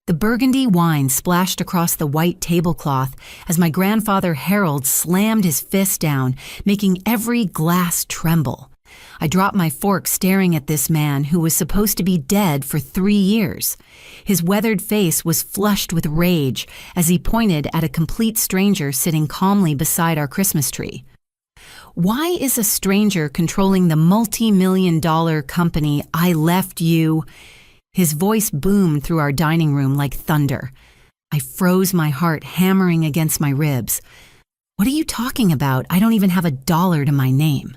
The burgundy wine splashed across the white tablecloth as my grandfather Harold slammed his fist down, making every glass tremble. I dropped my fork staring at this man who was supposed to be dead for 3 years. His weathered face was flushed with rage as he pointed at a complete stranger sitting calmly beside our Christmas tree. Why is a stranger controlling the multi-million-dollar company I left you? His voice boomed through our dining room like thunder. I froze, my heart hammering against my ribs. What are you talking about? I don't even have $1 to my name.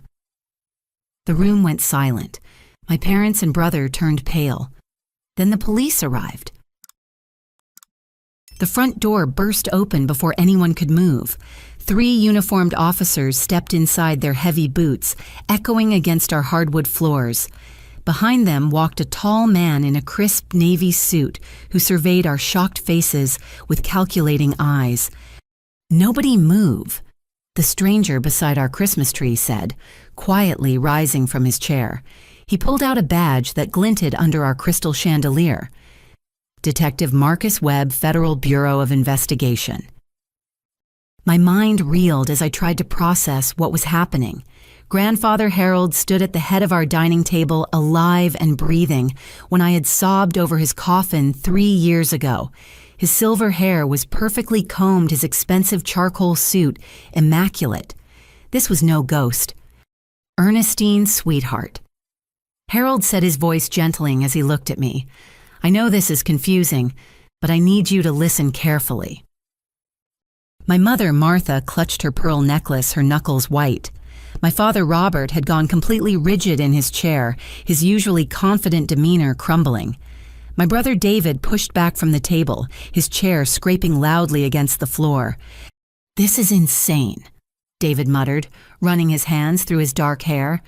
The room went silent. My parents and brother turned pale. Then the police arrived. The front door burst open before anyone could move. 3 uniformed officers stepped inside, their heavy boots echoing against our hardwood floors. Behind them walked a tall man in a crisp navy suit who surveyed our shocked faces with calculating eyes. "Nobody move," the stranger beside our Christmas tree said, quietly rising from his chair. He pulled out a badge that glinted under our crystal chandelier. Detective Marcus Webb, Federal Bureau of Investigation. My mind reeled as I tried to process what was happening. Grandfather Harold stood at the head of our dining table, alive and breathing, when I had sobbed over his coffin 3 years ago. His silver hair was perfectly combed, his expensive charcoal suit immaculate. This was no ghost. Ernestine, sweetheart. Harold said, his voice gentling as he looked at me. "I know this is confusing, but I need you to listen carefully." My mother, Martha, clutched her pearl necklace, her knuckles white. My father, Robert, had gone completely rigid in his chair, his usually confident demeanor crumbling. My brother David pushed back from the table, his chair scraping loudly against the floor. "This is insane," David muttered, running his hands through his dark hair.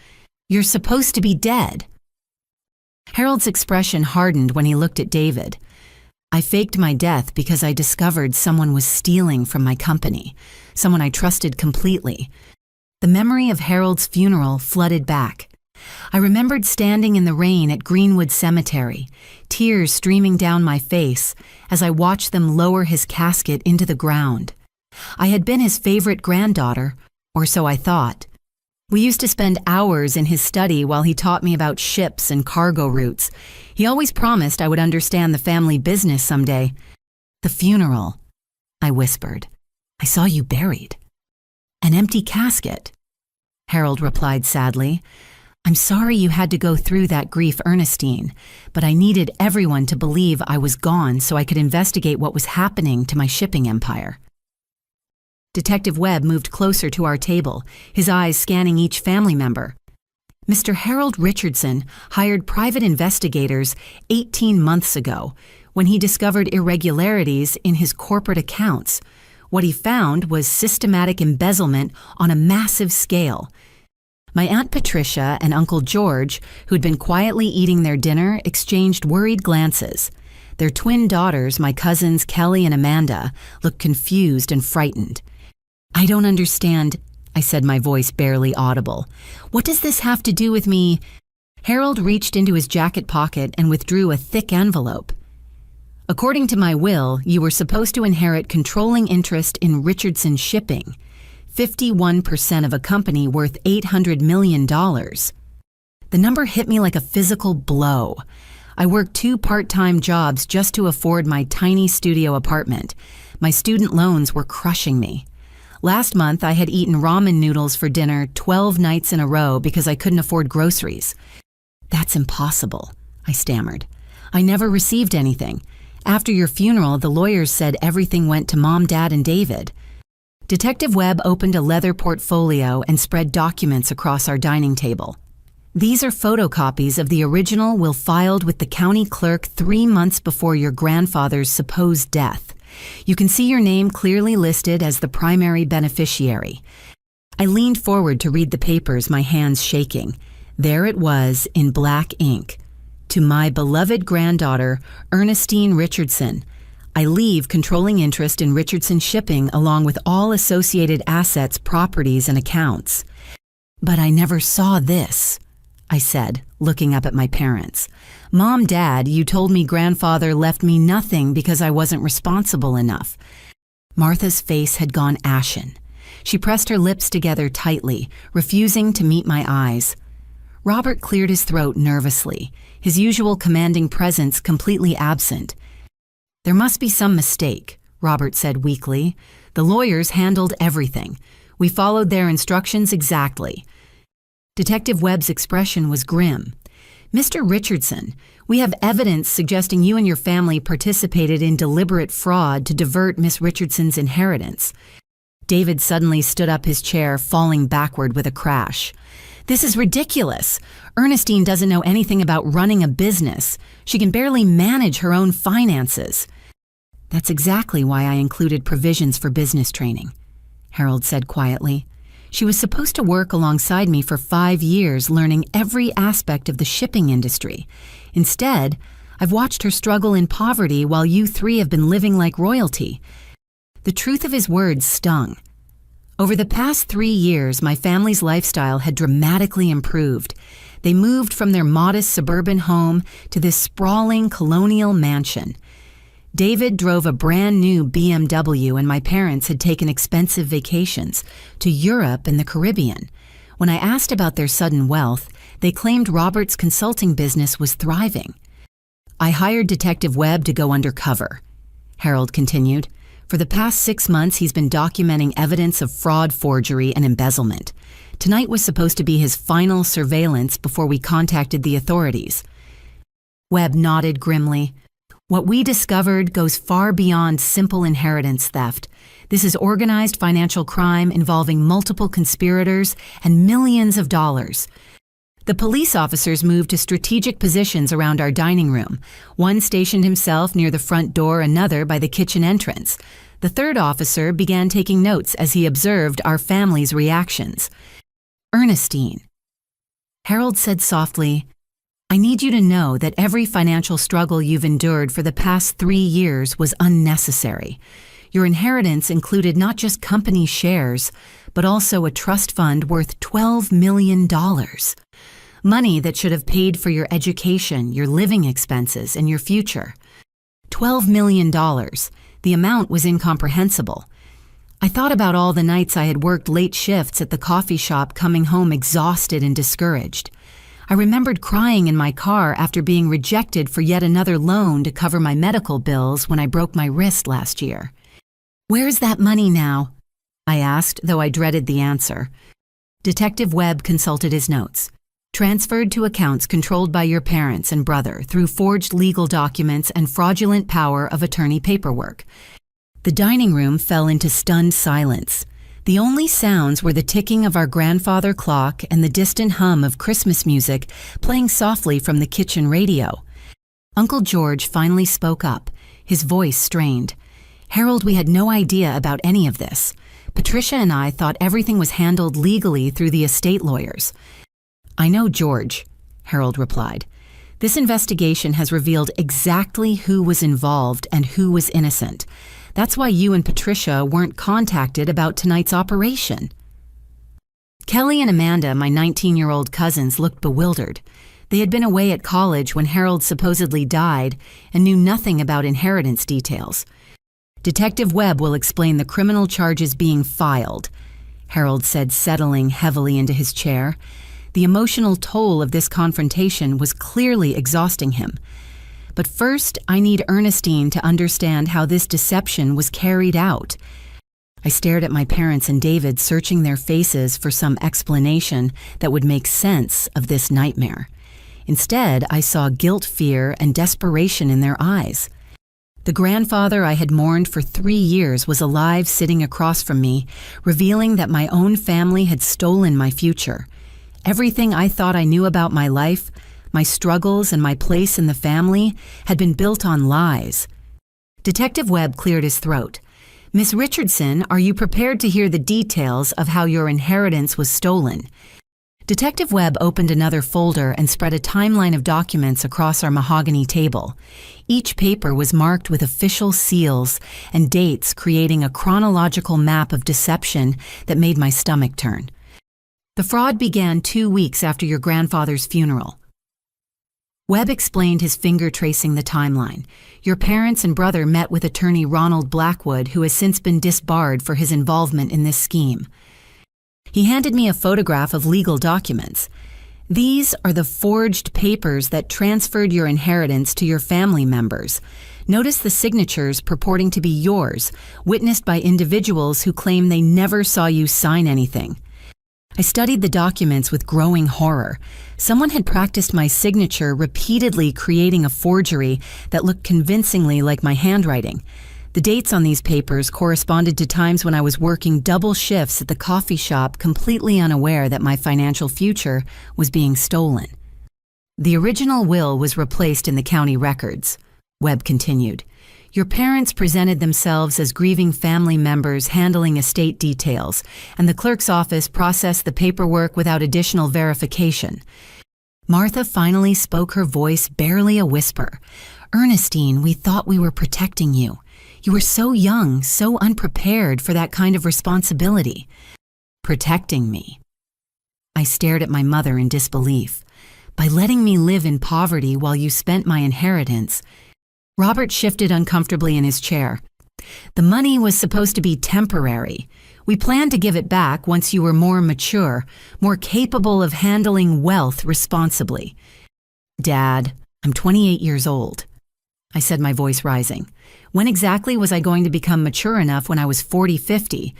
"You're supposed to be dead." Harold's expression hardened when he looked at David. "I faked my death because I discovered someone was stealing from my company, someone I trusted completely." The memory of Harold's funeral flooded back. I remembered standing in the rain at Greenwood Cemetery, tears streaming down my face as I watched them lower his casket into the ground. I had been his favorite granddaughter, or so I thought. We used to spend hours in his study while he taught me about ships and cargo routes. He always promised I would understand the family business someday. "The funeral," I whispered. "I saw you buried." "An empty casket," Harold replied sadly. "I'm sorry you had to go through that grief, Ernestine, but I needed everyone to believe I was gone so I could investigate what was happening to my shipping empire." Detective Webb moved closer to our table, his eyes scanning each family member. "Mr. Harold Richardson hired private investigators 18 months ago when he discovered irregularities in his corporate accounts. What he found was systematic embezzlement on a massive scale. My Aunt Patricia and Uncle George, who'd been quietly eating their dinner, exchanged worried glances. Their twin daughters, my cousins Kelly and Amanda, looked confused and frightened. "I don't understand," I said, my voice barely audible. "What does this have to do with me?" Harold reached into his jacket pocket and withdrew a thick envelope. "According to my will, you were supposed to inherit controlling interest in Richardson Shipping, 51% of a company worth $800 million. The number hit me like a physical blow. I worked 2 part-time jobs just to afford my tiny studio apartment. My student loans were crushing me. Last month, I had eaten ramen noodles for dinner 12 nights in a row because I couldn't afford groceries. "That's impossible," I stammered. "I never received anything. After your funeral, the lawyers said everything went to Mom, Dad, and David." Detective Webb opened a leather portfolio and spread documents across our dining table. "These are photocopies of the original will filed with the county clerk 3 months before your grandfather's supposed death. You can see your name clearly listed as the primary beneficiary." I leaned forward to read the papers, my hands shaking. There it was in black ink. "To my beloved granddaughter, Ernestine Richardson. I leave controlling interest in Richardson Shipping along with all associated assets, properties, and accounts." "But I never saw this," I said, looking up at my parents. "Mom, Dad, you told me grandfather left me nothing because I wasn't responsible enough." Martha's face had gone ashen. She pressed her lips together tightly, refusing to meet my eyes. Robert cleared his throat nervously, his usual commanding presence completely absent. "There must be some mistake," Robert said weakly. "The lawyers handled everything. We followed their instructions exactly." Detective Webb's expression was grim. "Mr. Richardson, we have evidence suggesting you and your family participated in deliberate fraud to divert Miss Richardson's inheritance." David suddenly stood up his chair, falling backward with a crash. "This is ridiculous. Ernestine doesn't know anything about running a business. She can barely manage her own finances." "That's exactly why I included provisions for business training," Harold said quietly. "She was supposed to work alongside me for 5 years, learning every aspect of the shipping industry. Instead, I've watched her struggle in poverty while you 3 have been living like royalty." The truth of his words stung. Over the past 3 years, my family's lifestyle had dramatically improved. They moved from their modest suburban home to this sprawling colonial mansion. David drove a brand new BMW, and my parents had taken expensive vacations to Europe and the Caribbean. When I asked about their sudden wealth, they claimed Robert's consulting business was thriving. "I hired Detective Webb to go undercover," Harold continued. "For the past 6 months, he's been documenting evidence of fraud, forgery, and embezzlement. Tonight was supposed to be his final surveillance before we contacted the authorities." Webb nodded grimly. "What we discovered goes far beyond simple inheritance theft. This is organized financial crime involving multiple conspirators and millions of dollars." The police officers moved to strategic positions around our dining room. One stationed himself near the front door, another by the kitchen entrance. The third officer began taking notes as he observed our family's reactions. "Ernestine," Harold said softly, "I need you to know that every financial struggle you've endured for the past 3 years was unnecessary. Your inheritance included not just company shares, but also a trust fund worth $12 million. Money that should have paid for your education, your living expenses, and your future. $12 million. The amount was incomprehensible. I thought about all the nights I had worked late shifts at the coffee shop, coming home exhausted and discouraged. I remembered crying in my car after being rejected for yet another loan to cover my medical bills when I broke my wrist last year. "Where's that money now?" I asked, though I dreaded the answer. Detective Webb consulted his notes. "Transferred to accounts controlled by your parents and brother through forged legal documents and fraudulent power of attorney paperwork." The dining room fell into stunned silence. The only sounds were the ticking of our grandfather clock and the distant hum of Christmas music playing softly from the kitchen radio. Uncle George finally spoke up, his voice strained. "Harold, we had no idea about any of this. Patricia and I thought everything was handled legally through the estate lawyers." "I know, George," Harold replied. "This investigation has revealed exactly who was involved and who was innocent. That's why you and Patricia weren't contacted about tonight's operation." Kelly and Amanda, my 19-year-old cousins, looked bewildered. They had been away at college when Harold supposedly died and knew nothing about inheritance details. "Detective Webb will explain the criminal charges being filed," Harold said, settling heavily into his chair. The emotional toll of this confrontation was clearly exhausting him. "But first, I need Ernestine to understand how this deception was carried out." I stared at my parents and David, searching their faces for some explanation that would make sense of this nightmare. Instead, I saw guilt, fear, and desperation in their eyes. The grandfather I had mourned for 3 years was alive, sitting across from me, revealing that my own family had stolen my future. Everything I thought I knew about my life, my struggles, and my place in the family had been built on lies. Detective Webb cleared his throat. "Miss Richardson, are you prepared to hear the details of how your inheritance was stolen?" Detective Webb opened another folder and spread a timeline of documents across our mahogany table. Each paper was marked with official seals and dates, creating a chronological map of deception that made my stomach turn. The fraud began 2 weeks after your grandfather's funeral. Webb explained, his finger tracing the timeline. Your parents and brother met with attorney Ronald Blackwood, who has since been disbarred for his involvement in this scheme. He handed me a photograph of legal documents. These are the forged papers that transferred your inheritance to your family members. Notice the signatures purporting to be yours, witnessed by individuals who claim they never saw you sign anything. I studied the documents with growing horror. Someone had practiced my signature, repeatedly creating a forgery that looked convincingly like my handwriting. The dates on these papers corresponded to times when I was working double shifts at the coffee shop, completely unaware that my financial future was being stolen. The original will was replaced in the county records. Webb continued. Your parents presented themselves as grieving family members handling estate details, and the clerk's office processed the paperwork without additional verification. Martha finally spoke, her voice barely a whisper. Ernestine, we thought we were protecting you. You were so young, so unprepared for that kind of responsibility. Protecting me. I stared at my mother in disbelief. By letting me live in poverty while you spent my inheritance. Robert shifted uncomfortably in his chair. The money was supposed to be temporary. We planned to give it back once you were more mature, more capable of handling wealth responsibly. Dad, I'm 28 years old. I said, my voice rising. When exactly was I going to become mature enough? When I was 40-50?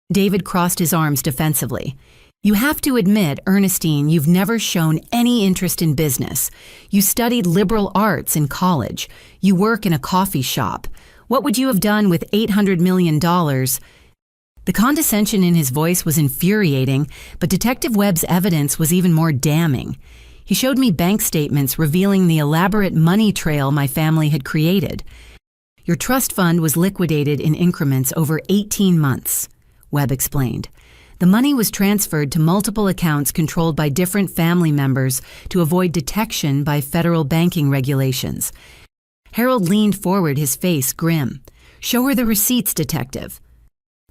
David crossed his arms defensively. You have to admit, Ernestine, you've never shown any interest in business. You studied liberal arts in college. You work in a coffee shop. What would you have done with $800 million? The condescension in his voice was infuriating, but Detective Webb's evidence was even more damning. He showed me bank statements revealing the elaborate money trail my family had created. Your trust fund was liquidated in increments over 18 months, Webb explained. The money was transferred to multiple accounts controlled by different family members to avoid detection by federal banking regulations. Harold leaned forward, his face grim. Show her the receipts, Detective.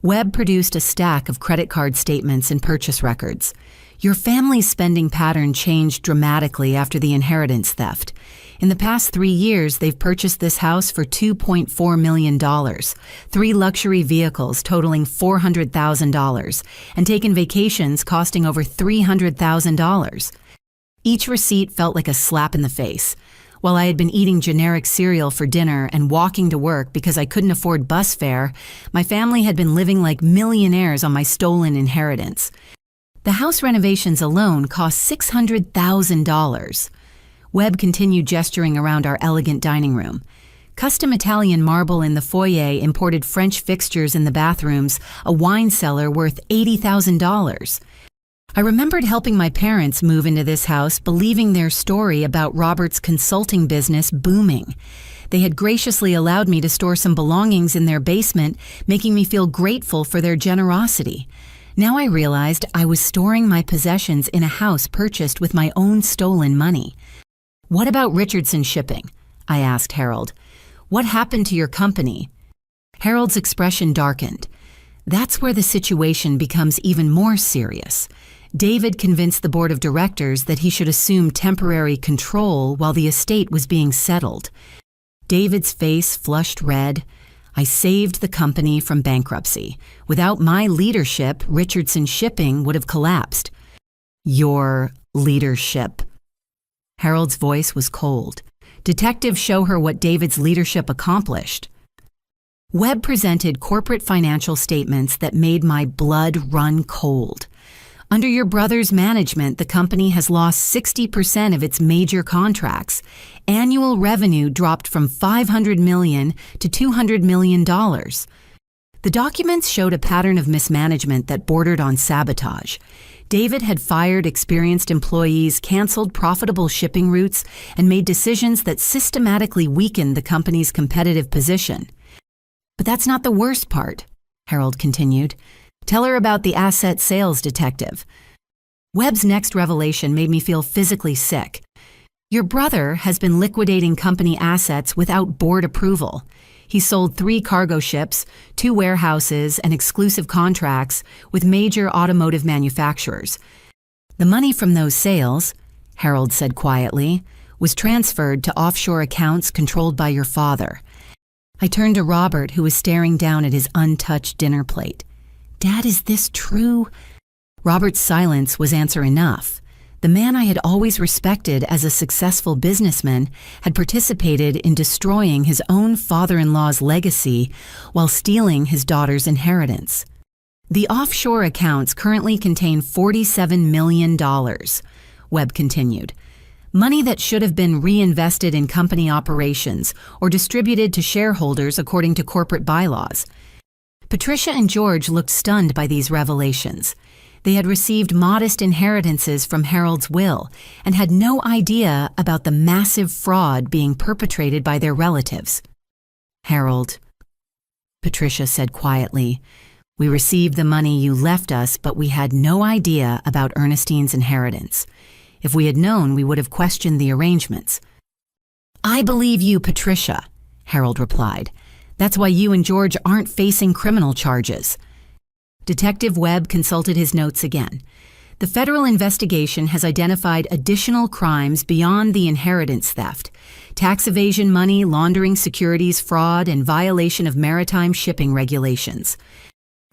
Webb produced a stack of credit card statements and purchase records. Your family's spending pattern changed dramatically after the inheritance theft. In the past 3 years, they've purchased this house for $2.4 million, 3 luxury vehicles totaling $400,000, and taken vacations costing over $300,000. Each receipt felt like a slap in the face. While I had been eating generic cereal for dinner and walking to work because I couldn't afford bus fare, my family had been living like millionaires on my stolen inheritance. The house renovations alone cost $600,000. Webb continued gesturing around our elegant dining room. Custom Italian marble in the foyer, imported French fixtures in the bathrooms, a wine cellar worth $80,000. I remembered helping my parents move into this house, believing their story about Robert's consulting business booming. They had graciously allowed me to store some belongings in their basement, making me feel grateful for their generosity. Now I realized I was storing my possessions in a house purchased with my own stolen money. What about Richardson Shipping? I asked Harold. What happened to your company? Harold's expression darkened. That's where the situation becomes even more serious. David convinced the board of directors that he should assume temporary control while the estate was being settled. David's face flushed red. I saved the company from bankruptcy. Without my leadership, Richardson Shipping would have collapsed. Your leadership? Harold's voice was cold. Detectives show her what David's leadership accomplished. Webb presented corporate financial statements that made my blood run cold. Under your brother's management, the company has lost 60% of its major contracts. Annual revenue dropped from $500 million to $200 million. The documents showed a pattern of mismanagement that bordered on sabotage. David had fired experienced employees, canceled profitable shipping routes, and made decisions that systematically weakened the company's competitive position. But that's not the worst part, Harold continued. Tell her about the asset sales detective. Webb's next revelation made me feel physically sick. Your brother has been liquidating company assets without board approval. He sold 3 cargo ships, 2 warehouses, and exclusive contracts with major automotive manufacturers. The money from those sales, Harold said quietly, was transferred to offshore accounts controlled by your father. I turned to Robert, who was staring down at his untouched dinner plate. Dad, is this true? Robert's silence was answer enough. The man I had always respected as a successful businessman had participated in destroying his own father-in-law's legacy while stealing his daughter's inheritance. The offshore accounts currently contain $47 million, Webb continued. Money that should have been reinvested in company operations or distributed to shareholders according to corporate bylaws. Patricia and George looked stunned by these revelations. They had received modest inheritances from Harold's will and had no idea about the massive fraud being perpetrated by their relatives. Harold, Patricia said quietly, we received the money you left us, but we had no idea about Ernestine's inheritance. If we had known, we would have questioned the arrangements. I believe you, Patricia, Harold replied. That's why you and George aren't facing criminal charges. Detective Webb consulted his notes again. The federal investigation has identified additional crimes beyond the inheritance theft: tax evasion, money laundering, securities fraud, and violation of maritime shipping regulations.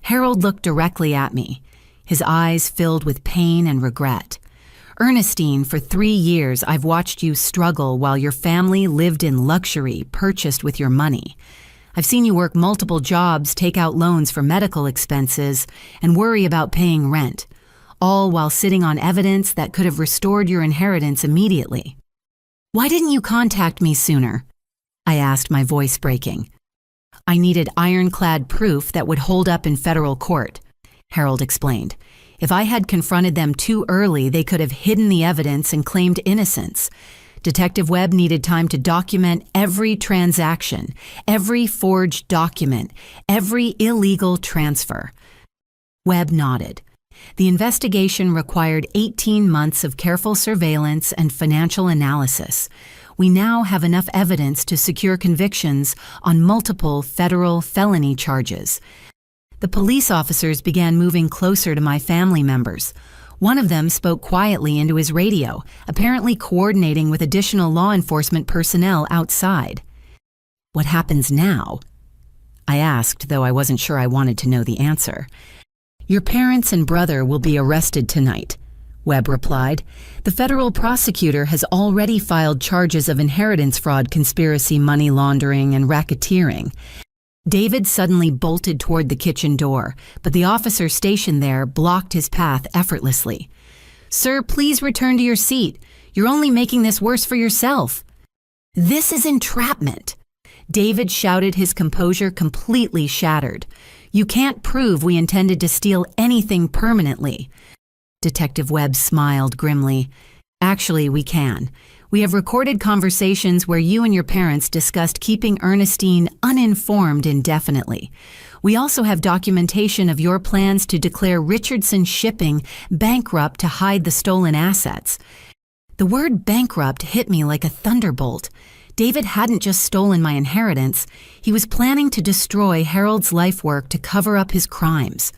Harold looked directly at me, his eyes filled with pain and regret. Ernestine, for 3 years I've watched you struggle while your family lived in luxury purchased with your money. I've seen you work multiple jobs, take out loans for medical expenses, and worry about paying rent, all while sitting on evidence that could have restored your inheritance immediately. Why didn't you contact me sooner? I asked, my voice breaking. I needed ironclad proof that would hold up in federal court, Harold explained. If I had confronted them too early, they could have hidden the evidence and claimed innocence. Detective Webb needed time to document every transaction, every forged document, every illegal transfer. Webb nodded. The investigation required 18 months of careful surveillance and financial analysis. We now have enough evidence to secure convictions on multiple federal felony charges. The police officers began moving closer to my family members. One of them spoke quietly into his radio, apparently coordinating with additional law enforcement personnel outside. What happens now? I asked, though I wasn't sure I wanted to know the answer. Your parents and brother will be arrested tonight, Webb replied. The federal prosecutor has already filed charges of inheritance fraud, conspiracy, money laundering, and racketeering. David suddenly bolted toward the kitchen door, but the officer stationed there blocked his path effortlessly. Sir, please return to your seat. You're only making this worse for yourself. This is entrapment. David shouted, his composure completely shattered. You can't prove we intended to steal anything permanently. Detective Webb smiled grimly. Actually, we can. We have recorded conversations where you and your parents discussed keeping Ernestine uninformed indefinitely. We also have documentation of your plans to declare Richardson Shipping bankrupt to hide the stolen assets. The word bankrupt hit me like a thunderbolt. David hadn't just stolen my inheritance, he was planning to destroy Harold's life work to cover up his crimes.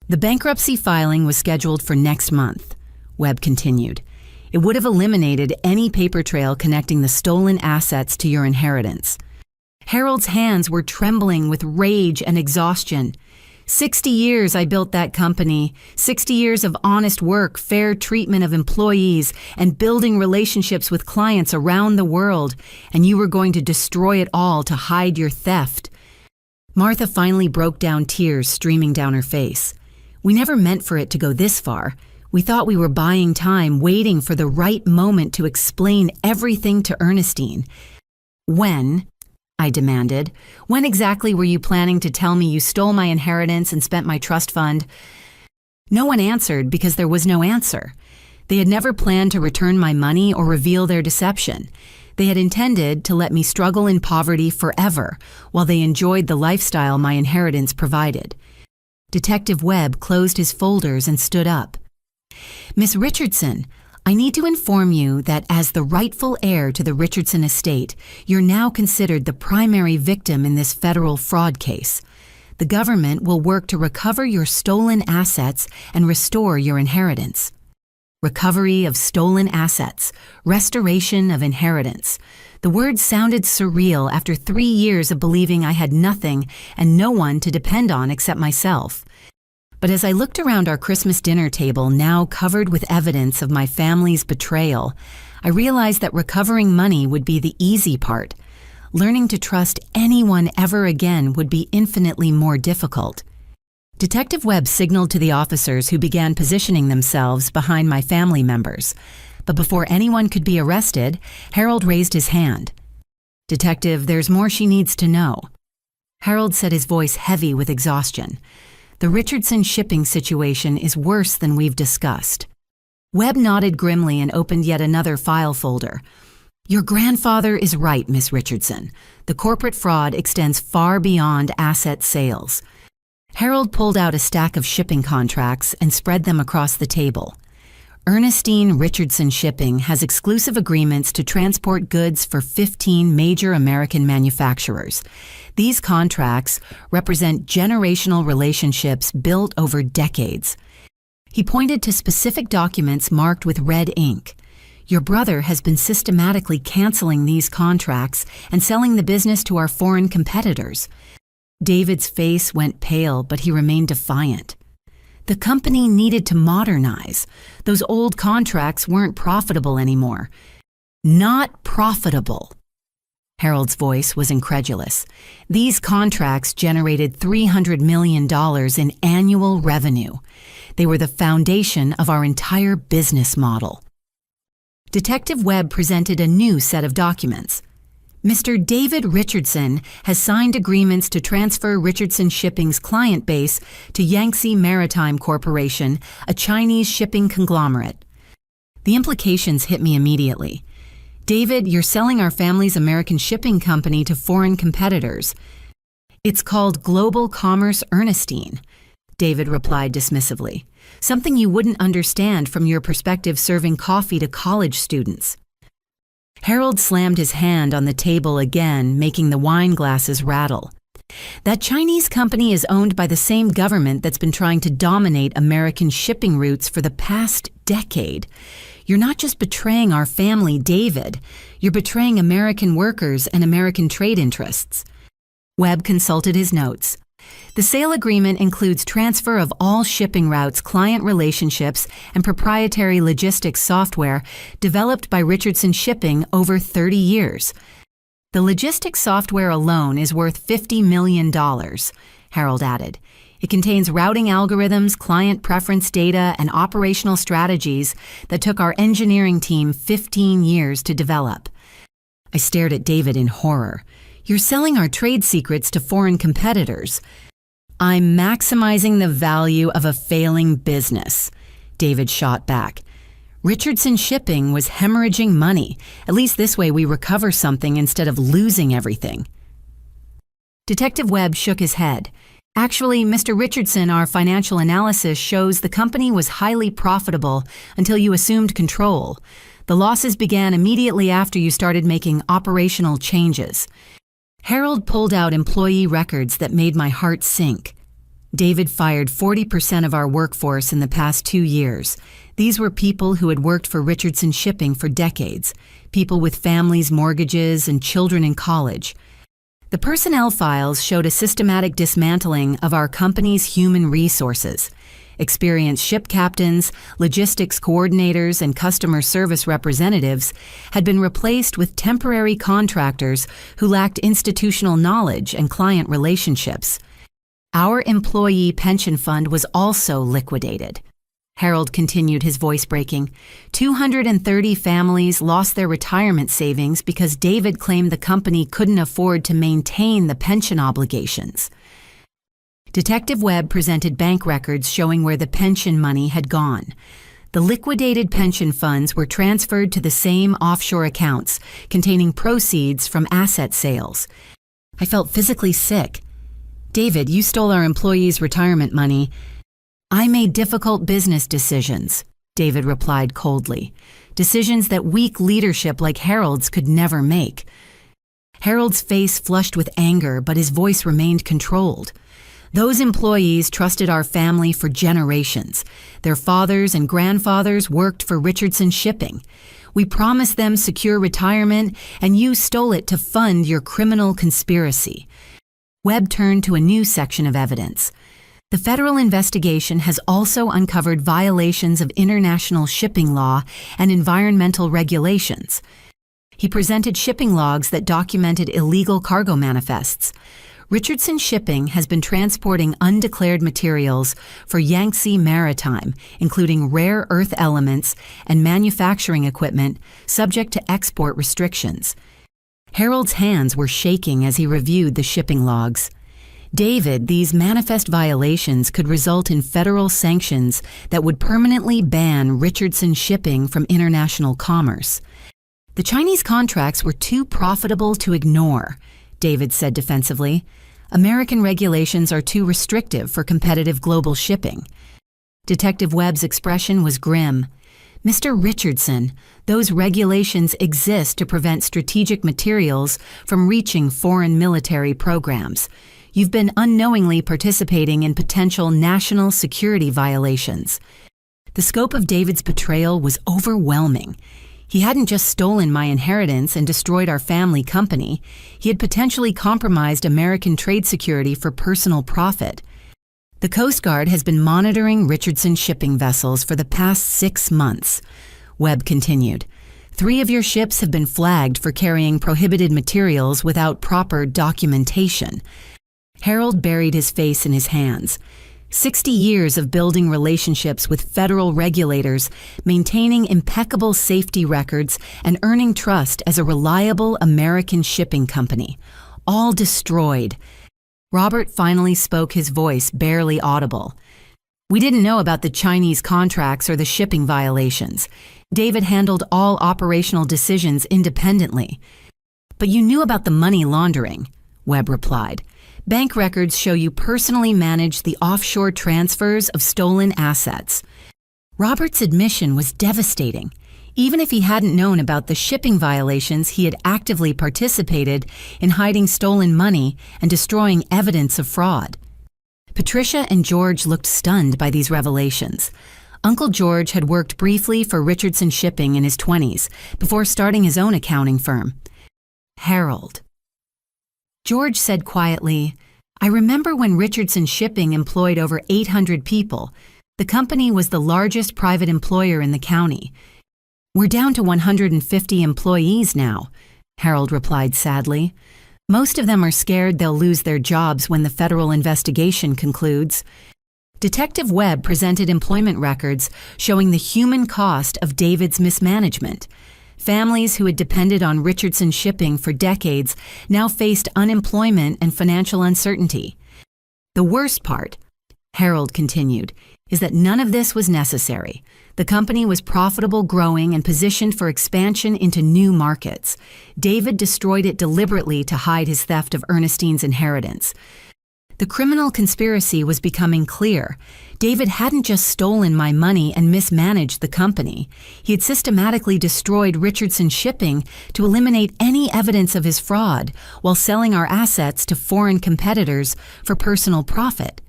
The bankruptcy filing was scheduled for next month, Webb continued. It would have eliminated any paper trail connecting the stolen assets to your inheritance. Harold's hands were trembling with rage and exhaustion. 60 years I built that company, 60 years of honest work, fair treatment of employees, and building relationships with clients around the world, and you were going to destroy it all to hide your theft. Martha finally broke down, tears streaming down her face. We never meant for it to go this far. We thought we were buying time, waiting for the right moment to explain everything to Ernestine. When, I demanded, when exactly were you planning to tell me you stole my inheritance and spent my trust fund? No one answered because there was no answer. They had never planned to return my money or reveal their deception. They had intended to let me struggle in poverty forever while they enjoyed the lifestyle my inheritance provided. Detective Webb closed his folders and stood up. Miss Richardson, I need to inform you that as the rightful heir to the Richardson estate, you're now considered the primary victim in this federal fraud case. The government will work to recover your stolen assets and restore your inheritance. Recovery of stolen assets, restoration of inheritance. The words sounded surreal after 3 years of believing I had nothing and no one to depend on except myself. But as I looked around our Christmas dinner table, now covered with evidence of my family's betrayal, I realized that recovering money would be the easy part. Learning to trust anyone ever again would be infinitely more difficult. Detective Webb signaled to the officers, who began positioning themselves behind my family members. But before anyone could be arrested, Harold raised his hand. "Detective, there's more she needs to know." Harold said, his voice heavy with exhaustion. "The Richardson shipping situation is worse than we've discussed." Webb nodded grimly and opened yet another file folder. "Your grandfather is right, Miss Richardson. The corporate fraud extends far beyond asset sales." Harold pulled out a stack of shipping contracts and spread them across the table. Ernestine Richardson Shipping has exclusive agreements to transport goods for 15 major American manufacturers. These contracts represent generational relationships built over decades. He pointed to specific documents marked with red ink. "Your brother has been systematically canceling these contracts and selling the business to our foreign competitors." David's face went pale, but he remained defiant. The company needed to modernize. Those old contracts weren't profitable anymore. Not profitable. Harold's voice was incredulous. These contracts generated $300 million in annual revenue. They were the foundation of our entire business model. Detective Webb presented a new set of documents. Mr. David Richardson has signed agreements to transfer Richardson Shipping's client base to Yangtze Maritime Corporation, a Chinese shipping conglomerate. The implications hit me immediately. "David, you're selling our family's American shipping company to foreign competitors. It's called Global Commerce Ernestine," David replied dismissively. "Something you wouldn't understand from your perspective serving coffee to college students." Harold slammed his hand on the table again, making the wine glasses rattle. "That Chinese company is owned by the same government that's been trying to dominate American shipping routes for the past decade. You're not just betraying our family, David. You're betraying American workers and American trade interests." Webb consulted his notes. "The sale agreement includes transfer of all shipping routes, client relationships, and proprietary logistics software developed by Richardson Shipping over 30 years. The logistics software alone is worth $50 million, Harold added. It contains routing algorithms, client preference data, and operational strategies that took our engineering team 15 years to develop. I stared at David in horror. "You're selling our trade secrets to foreign competitors." "I'm maximizing the value of a failing business," David shot back. "Richardson Shipping was hemorrhaging money. At least this way we recover something instead of losing everything." Detective Webb shook his head. "Actually, Mr. Richardson, our financial analysis shows the company was highly profitable until you assumed control. The losses began immediately after you started making operational changes." Harold pulled out employee records that made my heart sink. David fired 40% of our workforce in the past 2 years. These were people who had worked for Richardson Shipping for decades, people with families, mortgages, and children in college. The personnel files showed a systematic dismantling of our company's human resources. Experienced ship captains, logistics coordinators, and customer service representatives had been replaced with temporary contractors who lacked institutional knowledge and client relationships. Our employee pension fund was also liquidated. Harold continued, his voice breaking. 230 families lost their retirement savings because David claimed the company couldn't afford to maintain the pension obligations. Detective Webb presented bank records showing where the pension money had gone. The liquidated pension funds were transferred to the same offshore accounts, containing proceeds from asset sales. I felt physically sick. "David, you stole our employees' retirement money. I made difficult business decisions." David replied coldly. Decisions that weak leadership like Harold's could never make. Harold's face flushed with anger, but his voice remained controlled. Those employees trusted our family for generations. Their fathers and grandfathers worked for Richardson Shipping. We promised them secure retirement, and you stole it to fund your criminal conspiracy. Webb turned to a new section of evidence. The federal investigation has also uncovered violations of international shipping law and environmental regulations. He presented shipping logs that documented illegal cargo manifests. Richardson Shipping has been transporting undeclared materials for Yangtze Maritime, including rare earth elements and manufacturing equipment subject to export restrictions. Harold's hands were shaking as he reviewed the shipping logs. David, these manifest violations could result in federal sanctions that would permanently ban Richardson Shipping from international commerce. The Chinese contracts were too profitable to ignore, David said defensively. American regulations are too restrictive for competitive global shipping. Detective Webb's expression was grim. Mr. Richardson, those regulations exist to prevent strategic materials from reaching foreign military programs. You've been unknowingly participating in potential national security violations. The scope of David's betrayal was overwhelming. He hadn't just stolen my inheritance and destroyed our family company. He had potentially compromised American trade security for personal profit. The Coast Guard has been monitoring Richardson shipping vessels for the past 6 months. Webb continued. 3 of your ships have been flagged for carrying prohibited materials without proper documentation. Harold buried his face in his hands. 60 years of building relationships with federal regulators, maintaining impeccable safety records, and earning trust as a reliable American shipping company. All destroyed. Robert finally spoke, his voice barely audible. We didn't know about the Chinese contracts or the shipping violations. David handled all operational decisions independently. But you knew about the money laundering, Webb replied. Bank records show you personally managed the offshore transfers of stolen assets. Robert's admission was devastating. Even if he hadn't known about the shipping violations, he had actively participated in hiding stolen money and destroying evidence of fraud. Patricia and George looked stunned by these revelations. Uncle George had worked briefly for Richardson Shipping in his 20s before starting his own accounting firm. Harold. George said quietly, I remember when Richardson Shipping employed over 800 people. The company was the largest private employer in the county. We're down to 150 employees now, Harold replied sadly. Most of them are scared they'll lose their jobs when the federal investigation concludes. Detective Webb presented employment records showing the human cost of David's mismanagement. Families who had depended on Richardson Shipping for decades now faced unemployment and financial uncertainty. The worst part, Harold continued, is that none of this was necessary. The company was profitable, growing, and positioned for expansion into new markets. David destroyed it deliberately to hide his theft of Ernestine's inheritance. The criminal conspiracy was becoming clear. David hadn't just stolen my money and mismanaged the company. He had systematically destroyed Richardson Shipping to eliminate any evidence of his fraud while selling our assets to foreign competitors for personal profit.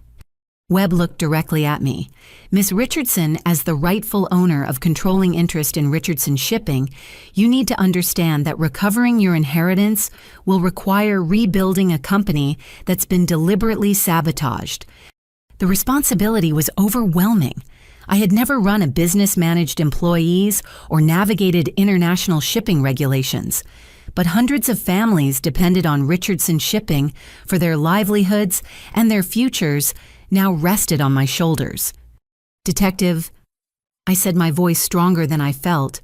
Webb looked directly at me. Miss Richardson, as the rightful owner of controlling interest in Richardson Shipping, you need to understand that recovering your inheritance will require rebuilding a company that's been deliberately sabotaged. The responsibility was overwhelming. I had never run a business, managed employees, or navigated international shipping regulations. But hundreds of families depended on Richardson Shipping for their livelihoods, and their futures now rested on my shoulders. Detective, I said, my voice stronger than I felt,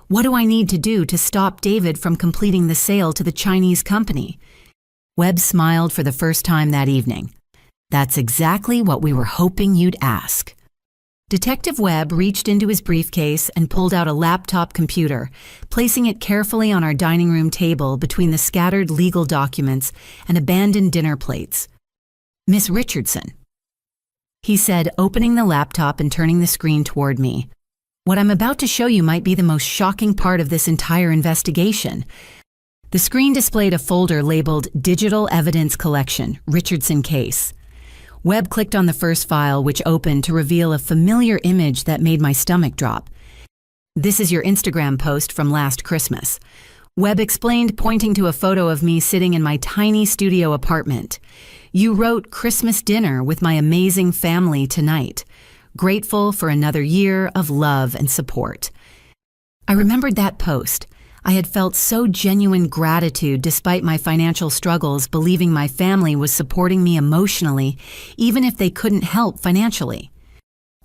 what do I need to do to stop David from completing the sale to the Chinese company? Webb smiled for the first time that evening. That's exactly what we were hoping you'd ask. Detective Webb reached into his briefcase and pulled out a laptop computer, placing it carefully on our dining room table between the scattered legal documents and abandoned dinner plates. Miss Richardson, he said, opening the laptop and turning the screen toward me. What I'm about to show you might be the most shocking part of this entire investigation. The screen displayed a folder labeled Digital Evidence Collection, Richardson Case. Webb clicked on the first file, which opened to reveal a familiar image that made my stomach drop. "This is your Instagram post from last Christmas." Webb explained, pointing to a photo of me sitting in my tiny studio apartment. "You wrote Christmas dinner with my amazing family tonight. Grateful for another year of love and support." I remembered that post. I had felt so genuine gratitude despite my financial struggles, believing my family was supporting me emotionally, even if they couldn't help financially.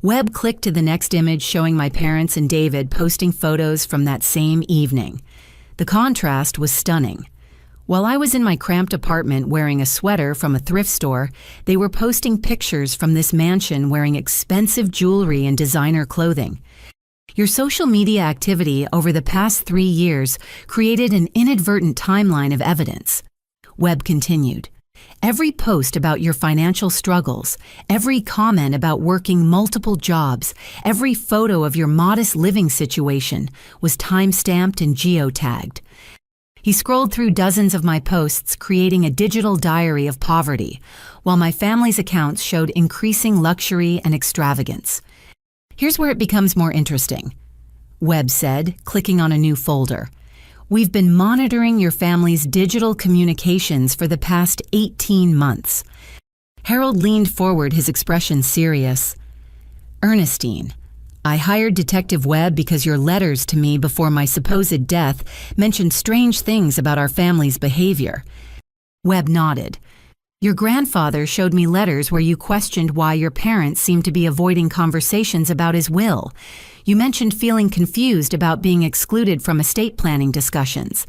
Webb clicked to the next image showing my parents and David posting photos from that same evening. The contrast was stunning. While I was in my cramped apartment wearing a sweater from a thrift store, they were posting pictures from this mansion wearing expensive jewelry and designer clothing. Your social media activity over the past 3 years created an inadvertent timeline of evidence. Webb continued. Every post about your financial struggles, every comment about working multiple jobs, every photo of your modest living situation was time-stamped and geotagged. He scrolled through dozens of my posts, creating a digital diary of poverty, while my family's accounts showed increasing luxury and extravagance. "Here's where it becomes more interesting," Webb said, clicking on a new folder. "We've been monitoring your family's digital communications for the past 18 months. Harold leaned forward, his expression serious. "Ernestine, I hired Detective Webb because your letters to me before my supposed death mentioned strange things about our family's behavior." Webb nodded. "Your grandfather showed me letters where you questioned why your parents seemed to be avoiding conversations about his will. You mentioned feeling confused about being excluded from estate planning discussions."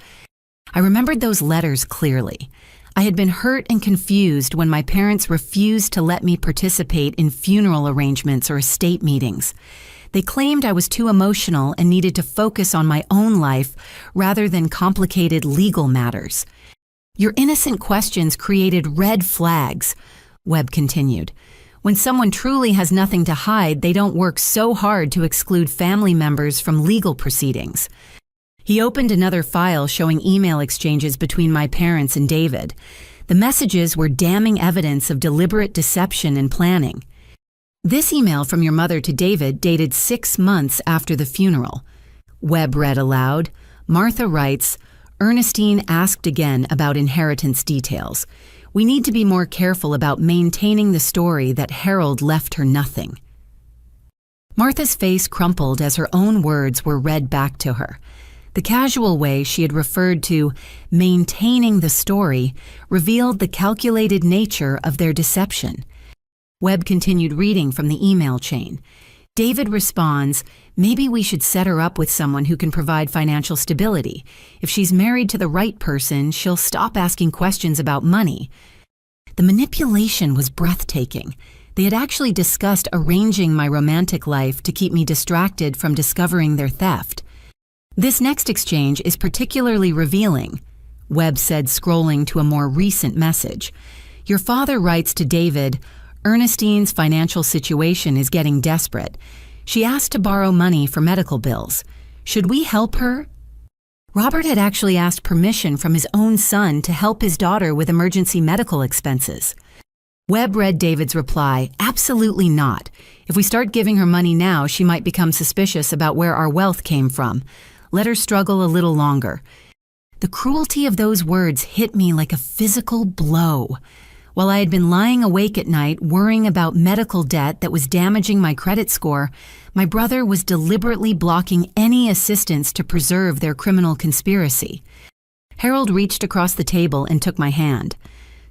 I remembered those letters clearly. I had been hurt and confused when my parents refused to let me participate in funeral arrangements or estate meetings. They claimed I was too emotional and needed to focus on my own life rather than complicated legal matters. "Your innocent questions created red flags," Webb continued. "When someone truly has nothing to hide, they don't work so hard to exclude family members from legal proceedings." He opened another file showing email exchanges between my parents and David. The messages were damning evidence of deliberate deception and planning. "This email from your mother to David dated 6 months after the funeral." Webb read aloud. "Martha writes, Ernestine asked again about inheritance details. We need to be more careful about maintaining the story that Harold left her nothing." Martha's face crumpled as her own words were read back to her. The casual way she had referred to maintaining the story revealed the calculated nature of their deception. Webb continued reading from the email chain. David responds, "Maybe we should set her up with someone who can provide financial stability. If she's married to the right person, she'll stop asking questions about money." The manipulation was breathtaking. They had actually discussed arranging my romantic life to keep me distracted from discovering their theft. "This next exchange is particularly revealing," Webb said, scrolling to a more recent message. "Your father writes to David, Ernestine's financial situation is getting desperate. She asked to borrow money for medical bills. Should we help her?" Robert had actually asked permission from his own son to help his daughter with emergency medical expenses. Webb read David's reply, "Absolutely not. If we start giving her money now, she might become suspicious about where our wealth came from. Let her struggle a little longer." The cruelty of those words hit me like a physical blow. While I had been lying awake at night worrying about medical debt that was damaging my credit score, my brother was deliberately blocking any assistance to preserve their criminal conspiracy. Harold reached across the table and took my hand.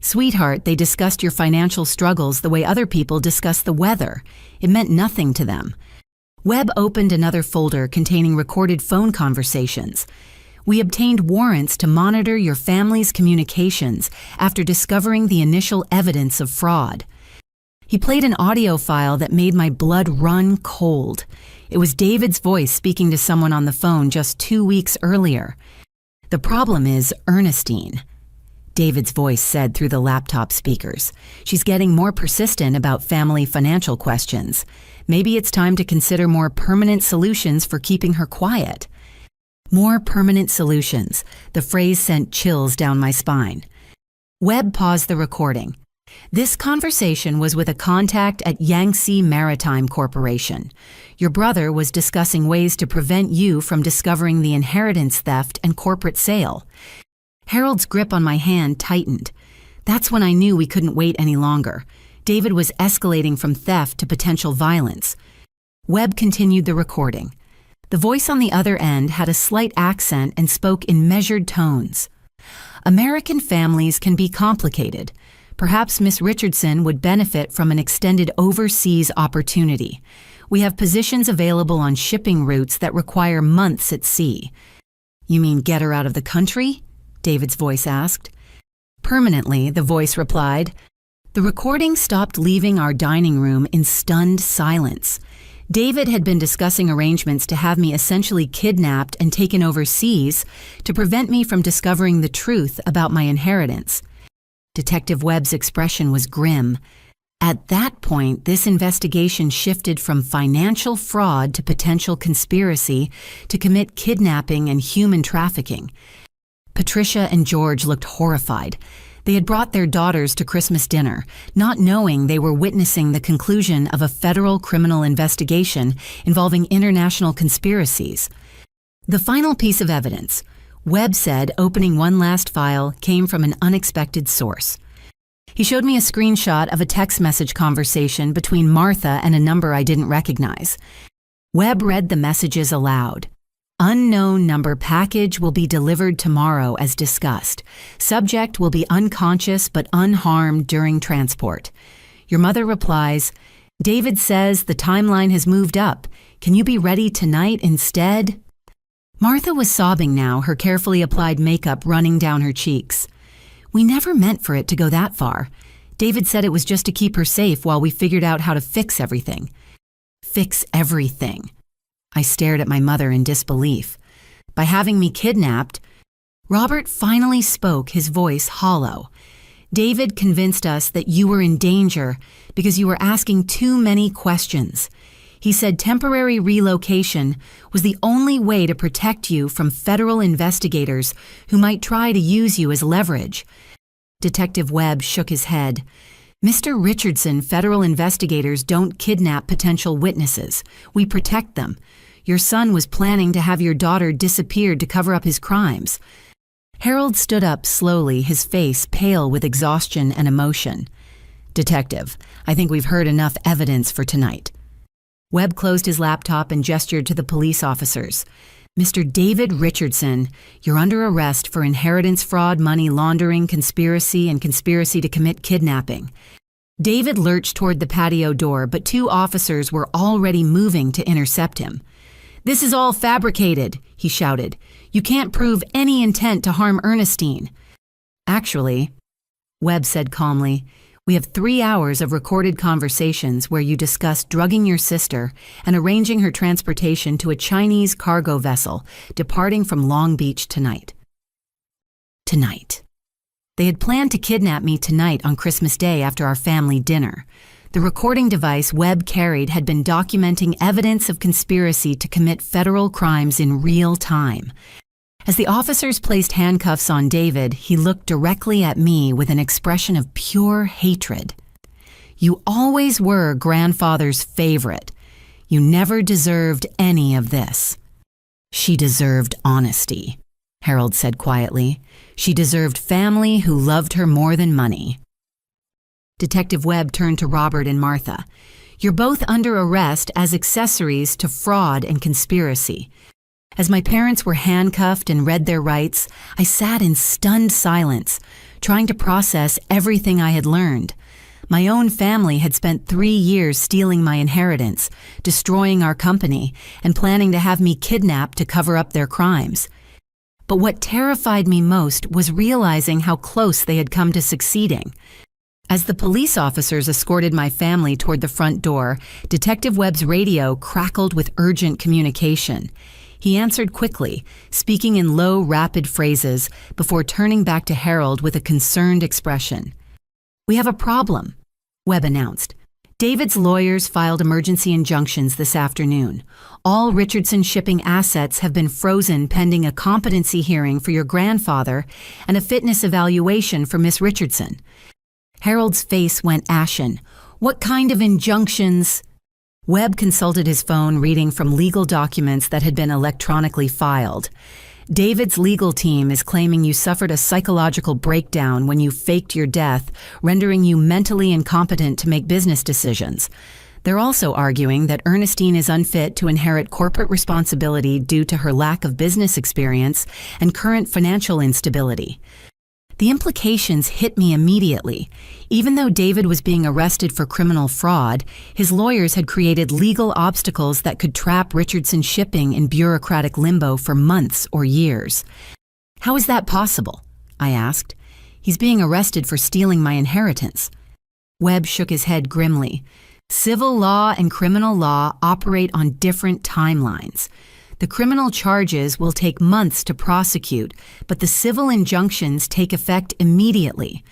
"Sweetheart, they discussed your financial struggles the way other people discuss the weather. It meant nothing to them." Webb opened another folder containing recorded phone conversations. "We obtained warrants to monitor your family's communications after discovering the initial evidence of fraud." He played an audio file that made my blood run cold. It was David's voice speaking to someone on the phone just 2 weeks earlier. "The problem is Ernestine. David's voice said through the laptop speakers. She's getting more persistent about family financial questions. Maybe it's time to consider more permanent solutions for keeping her quiet. More permanent solutions. The phrase sent chills down my spine. Webb paused the recording. This conversation was with a contact at Yangtze Maritime Corporation. Your brother was discussing ways to prevent you from discovering the inheritance theft and corporate sale. Harold's grip on my hand tightened. That's when I knew we couldn't wait any longer. David was escalating from theft to potential violence. Webb continued the recording. The voice on the other end had a slight accent and spoke in measured tones. American families can be complicated. Perhaps Miss Richardson would benefit from an extended overseas opportunity. We have positions available on shipping routes that require months at sea. You mean get her out of the country? David's voice asked. Permanently, the voice replied. The recording stopped leaving our dining room in stunned silence. David had been discussing arrangements to have me essentially kidnapped and taken overseas to prevent me from discovering the truth about my inheritance. Detective Webb's expression was grim. At that point, this investigation shifted from financial fraud to potential conspiracy to commit kidnapping and human trafficking. Patricia and George looked horrified. They had brought their daughters to Christmas dinner, not knowing they were witnessing the conclusion of a federal criminal investigation involving international conspiracies. The final piece of evidence, Webb said opening one last file, came from an unexpected source. He showed me a screenshot of a text message conversation between Martha and a number I didn't recognize. Webb read the messages aloud. Unknown number package will be delivered tomorrow as discussed. Subject will be unconscious but unharmed during transport. Your mother replies, David says the timeline has moved up. Can you be ready tonight instead? Martha was sobbing now, her carefully applied makeup running down her cheeks. We never meant for it to go that far. David said it was just to keep her safe while we figured out how to fix everything. Fix everything. I stared at my mother in disbelief. By having me kidnapped, Robert finally spoke, his voice hollow. David convinced us that you were in danger because you were asking too many questions. He said temporary relocation was the only way to protect you from federal investigators who might try to use you as leverage. Detective Webb shook his head. Mr. Richardson, federal investigators don't kidnap potential witnesses. We protect them. Your son was planning to have your daughter disappeared to cover up his crimes. Harold stood up slowly, his face pale with exhaustion and emotion. Detective, I think we've heard enough evidence for tonight. Webb closed his laptop and gestured to the police officers. Mr. David Richardson, you're under arrest for inheritance fraud, money laundering, conspiracy, and conspiracy to commit kidnapping. David lurched toward the patio door, but two officers were already moving to intercept him. This is all fabricated, he shouted. You can't prove any intent to harm Ernestine. Actually, Webb said calmly, we have 3 hours of recorded conversations where you discussed drugging your sister and arranging her transportation to a Chinese cargo vessel departing from Long Beach tonight. Tonight. They had planned to kidnap me tonight on Christmas Day after our family dinner. The recording device Webb carried had been documenting evidence of conspiracy to commit federal crimes in real time. As the officers placed handcuffs on David, he looked directly at me with an expression of pure hatred. You always were grandfather's favorite. You never deserved any of this. She deserved honesty, Harold said quietly. She deserved family who loved her more than money. Detective Webb turned to Robert and Martha. You're both under arrest as accessories to fraud and conspiracy. As my parents were handcuffed and read their rights, I sat in stunned silence, trying to process everything I had learned. My own family had spent 3 years stealing my inheritance, destroying our company, and planning to have me kidnapped to cover up their crimes. But what terrified me most was realizing how close they had come to succeeding. As the police officers escorted my family toward the front door, Detective Webb's radio crackled with urgent communication. He answered quickly, speaking in low, rapid phrases before turning back to Harold with a concerned expression. "We have a problem," Webb announced. "David's lawyers filed emergency injunctions this afternoon. All Richardson Shipping assets have been frozen pending a competency hearing for your grandfather and a fitness evaluation for Miss Richardson." Harold's face went ashen. "What kind of injunctions?" Webb consulted his phone, reading from legal documents that had been electronically filed. "David's legal team is claiming you suffered a psychological breakdown when you faked your death, rendering you mentally incompetent to make business decisions. They're also arguing that Ernestine is unfit to inherit corporate responsibility due to her lack of business experience and current financial instability." The implications hit me immediately. Even though David was being arrested for criminal fraud, his lawyers had created legal obstacles that could trap Richardson Shipping in bureaucratic limbo for months or years. "How is that possible?" I asked. "He's being arrested for stealing my inheritance." Webb shook his head grimly. "Civil law and criminal law operate on different timelines. The criminal charges will take months to prosecute, but the civil injunctions take effect immediately."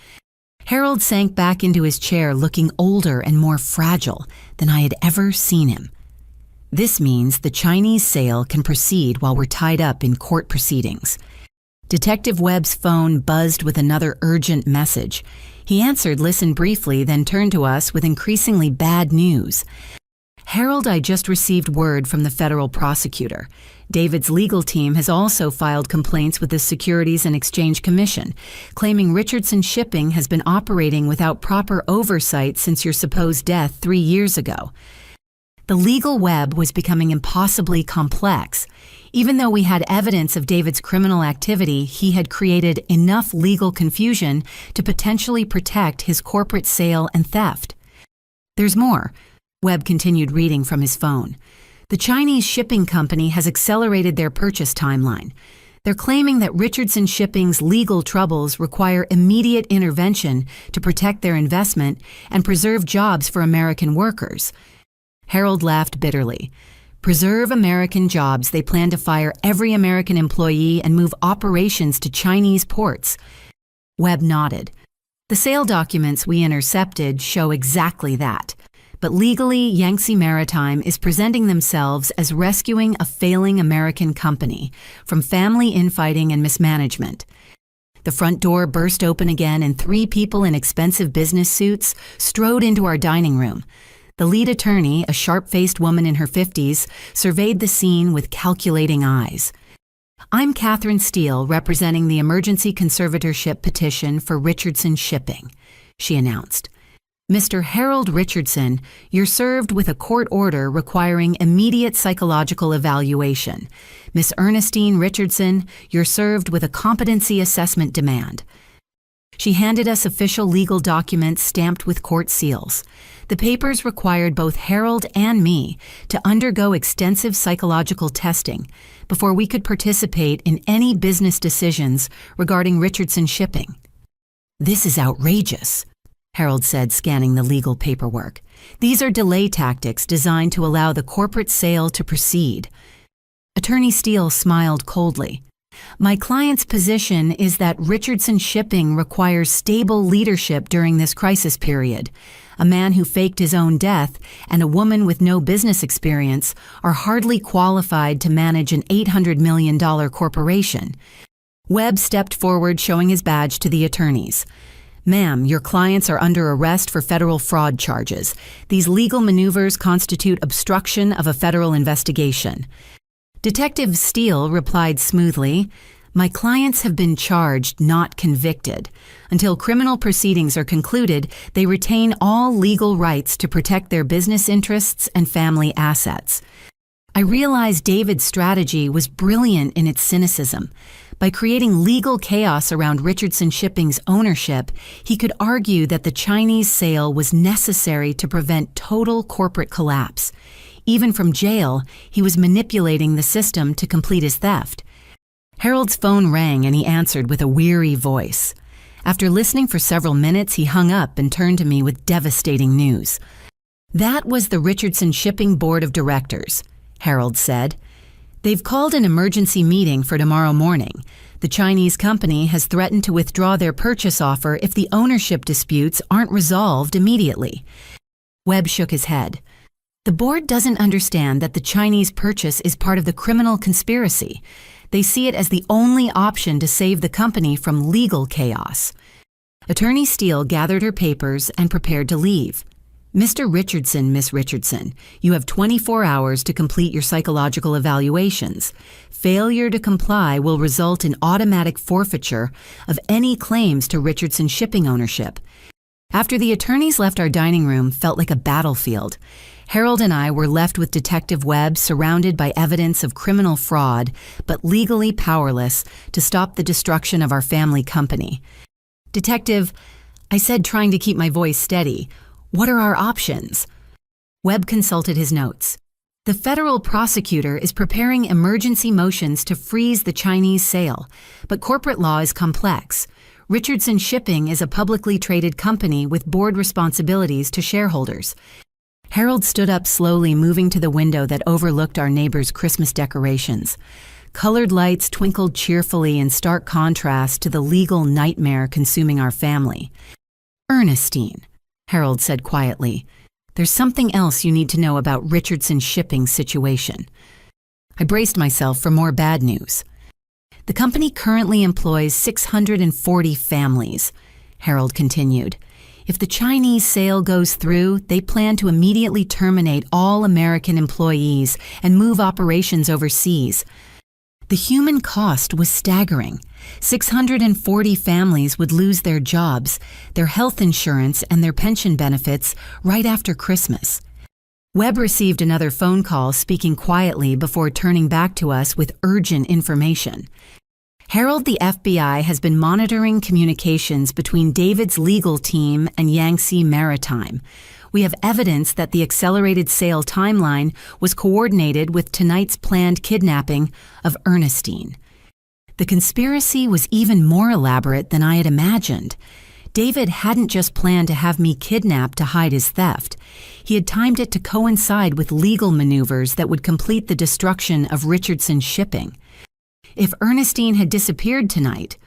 Harold sank back into his chair, looking older and more fragile than I had ever seen him. "This means the Chinese sale can proceed while we're tied up in court proceedings." Detective Webb's phone buzzed with another urgent message. He answered, listened briefly, then turned to us with increasingly bad news. "Harold, I just received word from the federal prosecutor. David's legal team has also filed complaints with the Securities and Exchange Commission, claiming Richardson Shipping has been operating without proper oversight since your supposed death 3 years ago." The legal web was becoming impossibly complex. Even though we had evidence of David's criminal activity, he had created enough legal confusion to potentially protect his corporate sale and theft. "There's more." Webb continued reading from his phone. "The Chinese shipping company has accelerated their purchase timeline. They're claiming that Richardson Shipping's legal troubles require immediate intervention to protect their investment and preserve jobs for American workers." Harold laughed bitterly. "Preserve American jobs, they plan to fire every American employee and move operations to Chinese ports." Webb nodded. "The sale documents we intercepted show exactly that. But legally, Yangtze Maritime is presenting themselves as rescuing a failing American company from family infighting and mismanagement." The front door burst open again and 3 people in expensive business suits strode into our dining room. The lead attorney, a sharp-faced woman in her 50s, surveyed the scene with calculating eyes. "I'm Catherine Steele, representing the emergency conservatorship petition for Richardson Shipping," she announced. "Mr. Harold Richardson, you're served with a court order requiring immediate psychological evaluation. Miss Ernestine Richardson, you're served with a competency assessment demand." She handed us official legal documents stamped with court seals. The papers required both Harold and me to undergo extensive psychological testing before we could participate in any business decisions regarding Richardson Shipping. "This is outrageous," Harold said, scanning the legal paperwork. "These are delay tactics designed to allow the corporate sale to proceed." Attorney Steele smiled coldly. "My client's position is that Richardson Shipping requires stable leadership during this crisis period. A man who faked his own death and a woman with no business experience are hardly qualified to manage an $800 million corporation." Webb stepped forward, showing his badge to the attorneys. "Ma'am, your clients are under arrest for federal fraud charges. These legal maneuvers constitute obstruction of a federal investigation." Detective Steele replied smoothly, "My clients have been charged, not convicted. Until criminal proceedings are concluded, they retain all legal rights to protect their business interests and family assets." I realized David's strategy was brilliant in its cynicism. By creating legal chaos around Richardson Shipping's ownership, he could argue that the Chinese sale was necessary to prevent total corporate collapse. Even from jail, he was manipulating the system to complete his theft. Harold's phone rang and he answered with a weary voice. After listening for several minutes, he hung up and turned to me with devastating news. "That was the Richardson Shipping Board of Directors," Harold said. They've called an emergency meeting for tomorrow morning. The Chinese company has threatened to withdraw their purchase offer if the ownership disputes aren't resolved immediately. Webb shook his head. The board doesn't understand that the Chinese purchase is part of the criminal conspiracy. They see it as the only option to save the company from legal chaos. Attorney Steele gathered her papers and prepared to leave. Mr. Richardson, Miss Richardson, you have 24 hours to complete your psychological evaluations. Failure to comply will result in automatic forfeiture of any claims to Richardson shipping ownership. After the attorneys left, our dining room felt like a battlefield. Harold and I were left with Detective Webb surrounded by evidence of criminal fraud, but legally powerless to stop the destruction of our family company. Detective, I said, trying to keep my voice steady, what are our options? Webb consulted his notes. The federal prosecutor is preparing emergency motions to freeze the Chinese sale, but corporate law is complex. Richardson Shipping is a publicly traded company with board responsibilities to shareholders. Harold stood up slowly, moving to the window that overlooked our neighbor's Christmas decorations. Colored lights twinkled cheerfully in stark contrast to the legal nightmare consuming our family. Ernestine, Harold said quietly, there's something else you need to know about Richardson Shipping's situation. I braced myself for more bad news. The company currently employs 640 families, Harold continued. If the Chinese sale goes through, they plan to immediately terminate all American employees and move operations overseas. The human cost was staggering. 640 families would lose their jobs, their health insurance, and their pension benefits right after Christmas. Webb received another phone call, speaking quietly before turning back to us with urgent information. Harold, the FBI has been monitoring communications between David's legal team and Yangtze Maritime. We have evidence that the accelerated sale timeline was coordinated with tonight's planned kidnapping of Ernestine. The conspiracy was even more elaborate than I had imagined. David hadn't just planned to have me kidnapped to hide his theft. He had timed it to coincide with legal maneuvers that would complete the destruction of Richardson Shipping. If Ernestine had disappeared tonight,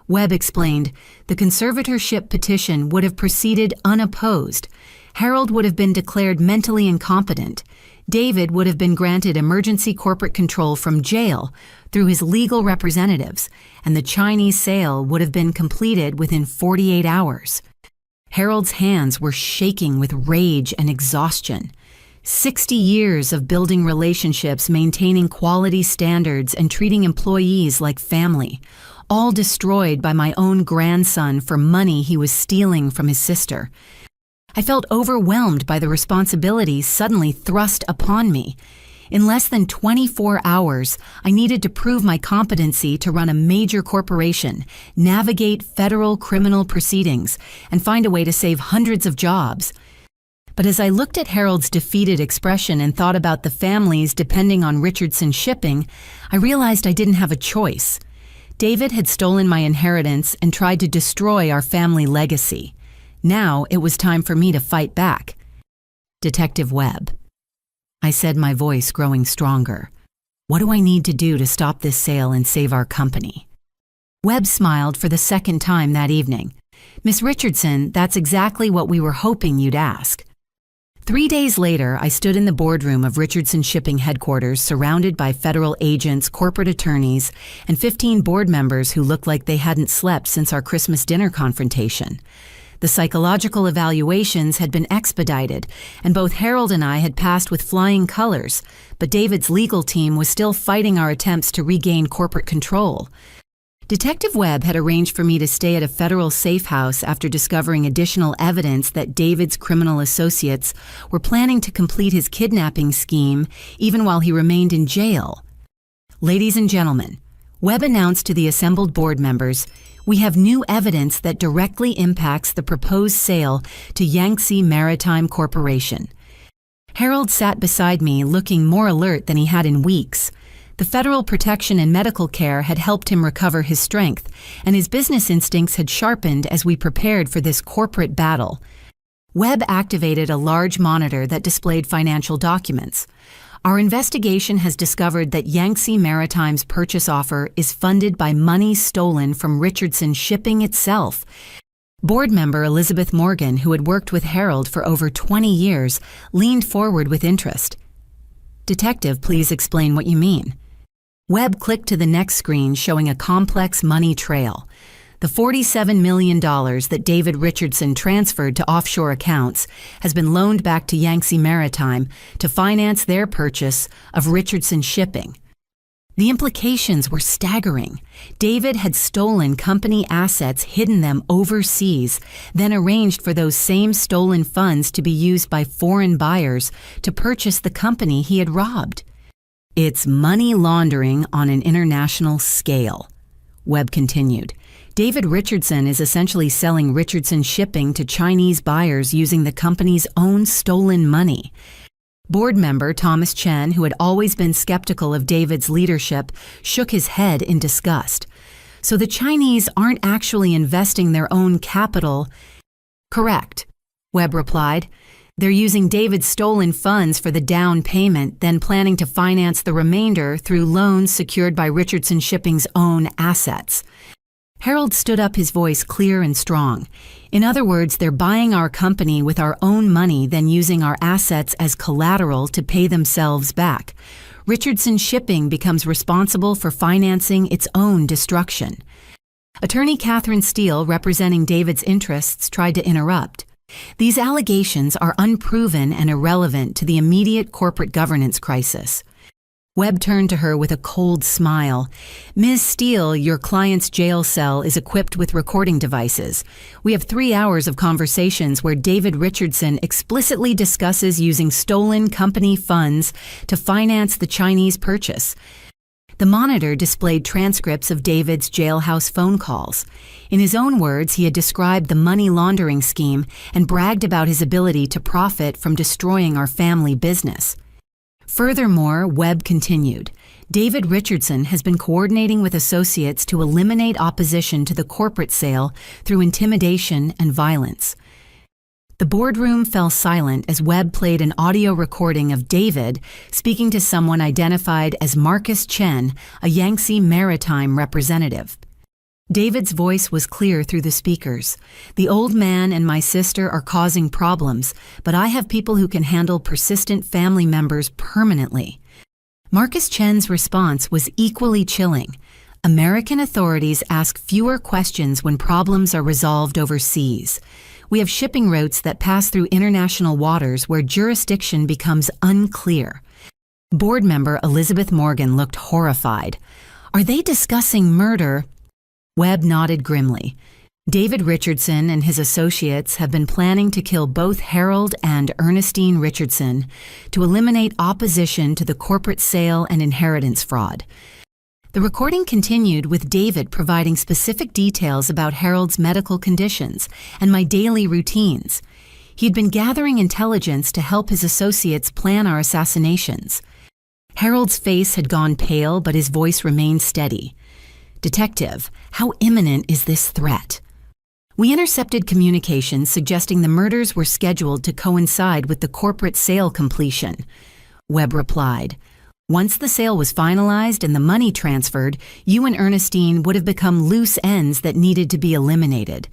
Webb explained, the conservatorship petition would have proceeded unopposed. Harold would have been declared mentally incompetent. David would have been granted emergency corporate control from jail through his legal representatives, and the Chinese sale would have been completed within 48 hours. Harold's hands were shaking with rage and exhaustion. 60 years of building relationships, maintaining quality standards, and treating employees like family, all destroyed by my own grandson for money he was stealing from his sister. I felt overwhelmed by the responsibilities suddenly thrust upon me. In less than 24 hours, I needed to prove my competency to run a major corporation, navigate federal criminal proceedings, and find a way to save hundreds of jobs. But as I looked at Harold's defeated expression and thought about the families depending on Richardson Shipping, I realized I didn't have a choice. David had stolen my inheritance and tried to destroy our family legacy. Now it was time for me to fight back. Detective Webb, I said, my voice growing stronger. What do I need to do to stop this sale and save our company? Webb smiled for the second time that evening. Miss Richardson, that's exactly what we were hoping you'd ask. 3 days later, I stood in the boardroom of Richardson Shipping headquarters, surrounded by federal agents, corporate attorneys, and 15 board members who looked like they hadn't slept since our Christmas dinner confrontation. The psychological evaluations had been expedited, and both Harold and I had passed with flying colors, but David's legal team was still fighting our attempts to regain corporate control. Detective Webb had arranged for me to stay at a federal safe house after discovering additional evidence that David's criminal associates were planning to complete his kidnapping scheme even while he remained in jail. Ladies and gentlemen, Webb announced to the assembled board members, we have new evidence that directly impacts the proposed sale to Yangtze Maritime Corporation. Harold sat beside me, looking more alert than he had in weeks. The federal protection and medical care had helped him recover his strength, and his business instincts had sharpened as we prepared for this corporate battle. Webb activated a large monitor that displayed financial documents. Our investigation has discovered that Yangtze Maritime's purchase offer is funded by money stolen from Richardson Shipping itself. Board member Elizabeth Morgan, who had worked with Harold for over 20 years, leaned forward with interest. "Detective, please explain what you mean." Webb clicked to the next screen showing a complex money trail. The $47 million that David Richardson transferred to offshore accounts has been loaned back to Yangtze Maritime to finance their purchase of Richardson Shipping. The implications were staggering. David had stolen company assets, hidden them overseas, then arranged for those same stolen funds to be used by foreign buyers to purchase the company he had robbed. "It's money laundering on an international scale," Webb continued. "David Richardson is essentially selling Richardson Shipping to Chinese buyers using the company's own stolen money." Board member Thomas Chen, who had always been skeptical of David's leadership, shook his head in disgust. "So the Chinese aren't actually investing their own capital?" "Correct," Webb replied. "They're using David's stolen funds for the down payment, then planning to finance the remainder through loans secured by Richardson Shipping's own assets." Harold stood up, his voice clear and strong. "In other words, they're buying our company with our own money, then using our assets as collateral to pay themselves back. Richardson Shipping becomes responsible for financing its own destruction." Attorney Catherine Steele, representing David's interests, tried to interrupt. "These allegations are unproven and irrelevant to the immediate corporate governance crisis." Webb turned to her with a cold smile. "Ms. Steele, your client's jail cell is equipped with recording devices. We have 3 hours of conversations where David Richardson explicitly discusses using stolen company funds to finance the Chinese purchase." The monitor displayed transcripts of David's jailhouse phone calls. In his own words, he had described the money laundering scheme and bragged about his ability to profit from destroying our family business. Furthermore, Webb continued, "David Richardson has been coordinating with associates to eliminate opposition to the corporate sale through intimidation and violence." The boardroom fell silent as Webb played an audio recording of David speaking to someone identified as Marcus Chen, a Yangtze Maritime representative. David's voice was clear through the speakers. "The old man and my sister are causing problems, but I have people who can handle persistent family members permanently." Marcus Chen's response was equally chilling. "American authorities ask fewer questions when problems are resolved overseas. We have shipping routes that pass through international waters where jurisdiction becomes unclear." Board member Elizabeth Morgan looked horrified. "Are they discussing murder?" Webb nodded grimly. "David Richardson and his associates have been planning to kill both Harold and Ernestine Richardson to eliminate opposition to the corporate sale and inheritance fraud." The recording continued with David providing specific details about Harold's medical conditions and my daily routines. He'd been gathering intelligence to help his associates plan our assassinations. Harold's face had gone pale, but his voice remained steady. "Detective, how imminent is this threat?" "We intercepted communications suggesting the murders were scheduled to coincide with the corporate sale completion," Webb replied. "Once the sale was finalized and the money transferred, you and Ernestine would have become loose ends that needed to be eliminated."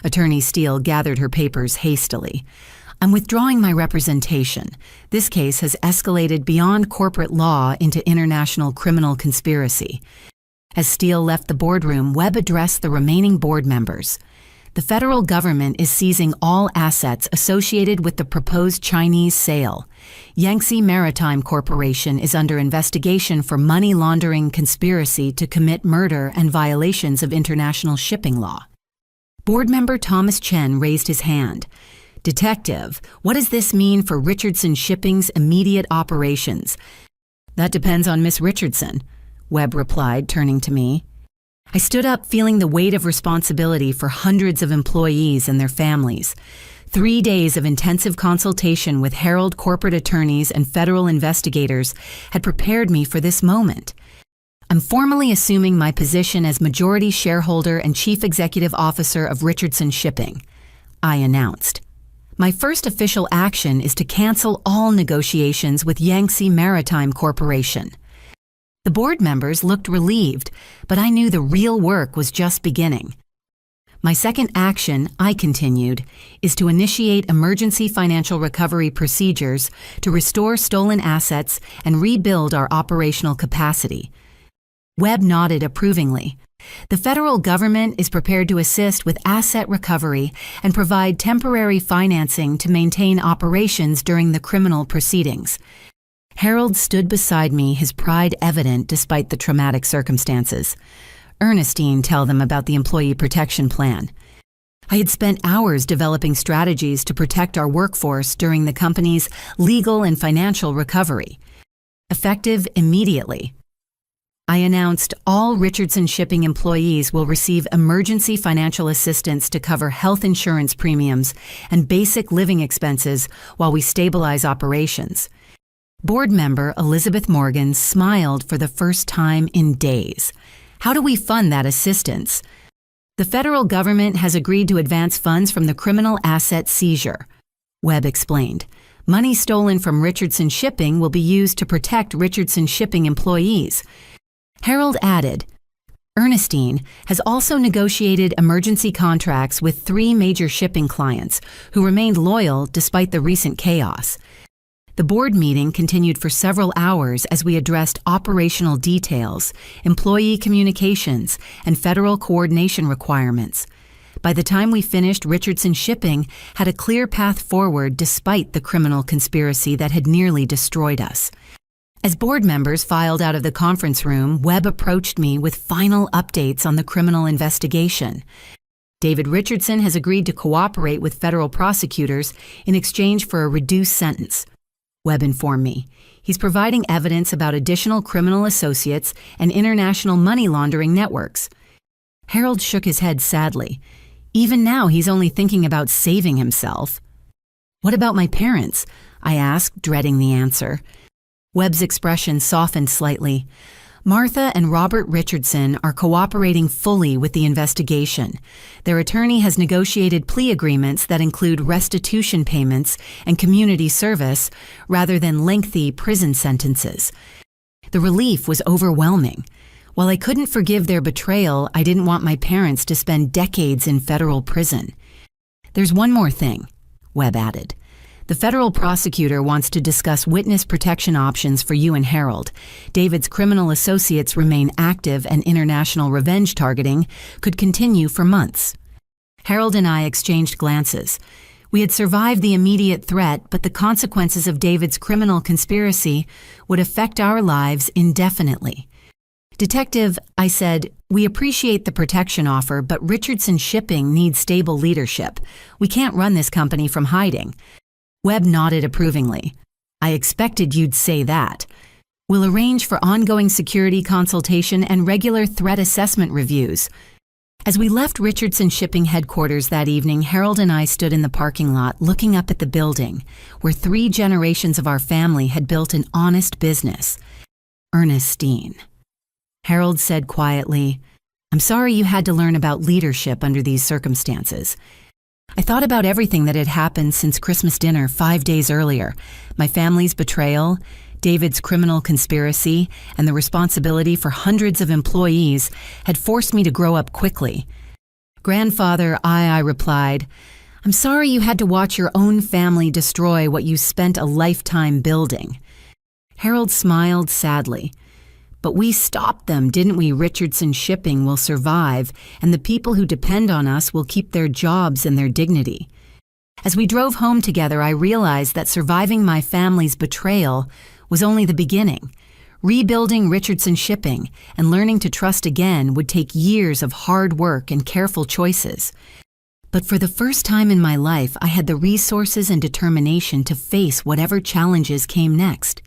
Attorney Steele gathered her papers hastily. "I'm withdrawing my representation. This case has escalated beyond corporate law into international criminal conspiracy." As Steele left the boardroom, Webb addressed the remaining board members. "The federal government is seizing all assets associated with the proposed Chinese sale. Yangtze Maritime Corporation is under investigation for money laundering conspiracy to commit murder and violations of international shipping law." Board member Thomas Chen raised his hand. "Detective, what does this mean for Richardson Shipping's immediate operations?" "That depends on Miss Richardson," Webb replied, turning to me. I stood up, feeling the weight of responsibility for hundreds of employees and their families. 3 days of intensive consultation with Harold corporate attorneys and federal investigators had prepared me for this moment. "I'm formally assuming my position as majority shareholder and chief executive officer of Richardson Shipping," I announced. My first official action is to cancel all negotiations with Yangtze Maritime Corporation. The board members looked relieved, but I knew the real work was just beginning. My second action, I continued, is to initiate emergency financial recovery procedures to restore stolen assets and rebuild our operational capacity. Webb nodded approvingly. The federal government is prepared to assist with asset recovery and provide temporary financing to maintain operations during the criminal proceedings. Harold stood beside me, his pride evident despite the traumatic circumstances. Ernestine, tell them about the employee protection plan. I had spent hours developing strategies to protect our workforce during the company's legal and financial recovery. Effective immediately, I announced all Richardson Shipping employees will receive emergency financial assistance to cover health insurance premiums and basic living expenses while we stabilize operations. Board member Elizabeth Morgan smiled for the first time in days. How do we fund that assistance? The federal government has agreed to advance funds from the criminal asset seizure. Webb explained. Money stolen from Richardson Shipping will be used to protect Richardson Shipping employees. Harold added, Ernestine has also negotiated emergency contracts with 3 major shipping clients who remained loyal despite the recent chaos. The board meeting continued for several hours as we addressed operational details, employee communications, and federal coordination requirements. By the time we finished, Richardson Shipping had a clear path forward despite the criminal conspiracy that had nearly destroyed us. As board members filed out of the conference room, Webb approached me with final updates on the criminal investigation. David Richardson has agreed to cooperate with federal prosecutors in exchange for a reduced sentence. Webb informed me. He's providing evidence about additional criminal associates and international money laundering networks. Harold shook his head sadly. Even now, he's only thinking about saving himself. What about my parents? I asked, dreading the answer. Webb's expression softened slightly. Martha and Robert Richardson are cooperating fully with the investigation. Their attorney has negotiated plea agreements that include restitution payments and community service rather than lengthy prison sentences. The relief was overwhelming. While I couldn't forgive their betrayal, I didn't want my parents to spend decades in federal prison. There's one more thing, Webb added. The federal prosecutor wants to discuss witness protection options for you and Harold. David's criminal associates remain active and international revenge targeting could continue for months. Harold and I exchanged glances. We had survived the immediate threat, but the consequences of David's criminal conspiracy would affect our lives indefinitely. Detective, I said, we appreciate the protection offer, but Richardson Shipping needs stable leadership. We can't run this company from hiding. Webb nodded approvingly. I expected you'd say that. We'll arrange for ongoing security consultation and regular threat assessment reviews. As we left Richardson Shipping headquarters that evening, Harold and I stood in the parking lot looking up at the building, where 3 generations of our family had built an honest business. Ernestine. Harold said quietly, I'm sorry you had to learn about leadership under these circumstances. I thought about everything that had happened since Christmas dinner 5 days earlier, my family's betrayal, David's criminal conspiracy, and the responsibility for hundreds of employees had forced me to grow up quickly. Grandfather, I replied, I'm sorry you had to watch your own family destroy what you spent a lifetime building. Harold smiled sadly. But we stopped them, didn't we? Richardson Shipping will survive, and the people who depend on us will keep their jobs and their dignity. As we drove home together, I realized that surviving my family's betrayal was only the beginning. Rebuilding Richardson Shipping and learning to trust again would take years of hard work and careful choices. But for the first time in my life, I had the resources and determination to face whatever challenges came next.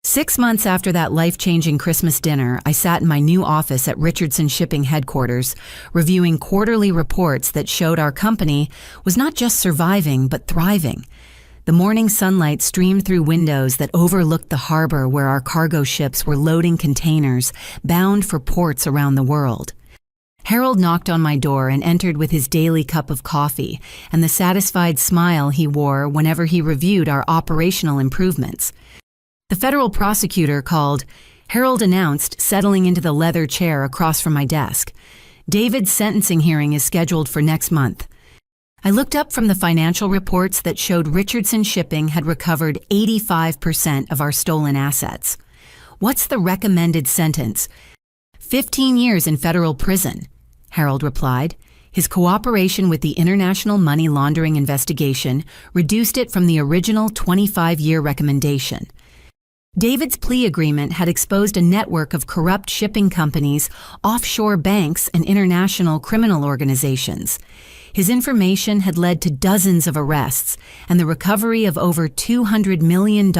6 months after that life-changing Christmas dinner, I sat in my new office at Richardson Shipping headquarters, reviewing quarterly reports that showed our company was not just surviving, but thriving. The morning sunlight streamed through windows that overlooked the harbor where our cargo ships were loading containers bound for ports around the world. Harold knocked on my door and entered with his daily cup of coffee and the satisfied smile he wore whenever he reviewed our operational improvements. The federal prosecutor called. Harold announced, settling into the leather chair across from my desk. David's sentencing hearing is scheduled for next month. I looked up from the financial reports that showed Richardson Shipping had recovered 85% of our stolen assets. What's the recommended sentence? 15 years in federal prison, Harold replied. His cooperation with the international money laundering investigation reduced it from the original 25-year recommendation. David's plea agreement had exposed a network of corrupt shipping companies, offshore banks, and international criminal organizations. His information had led to dozens of arrests and the recovery of over $200 million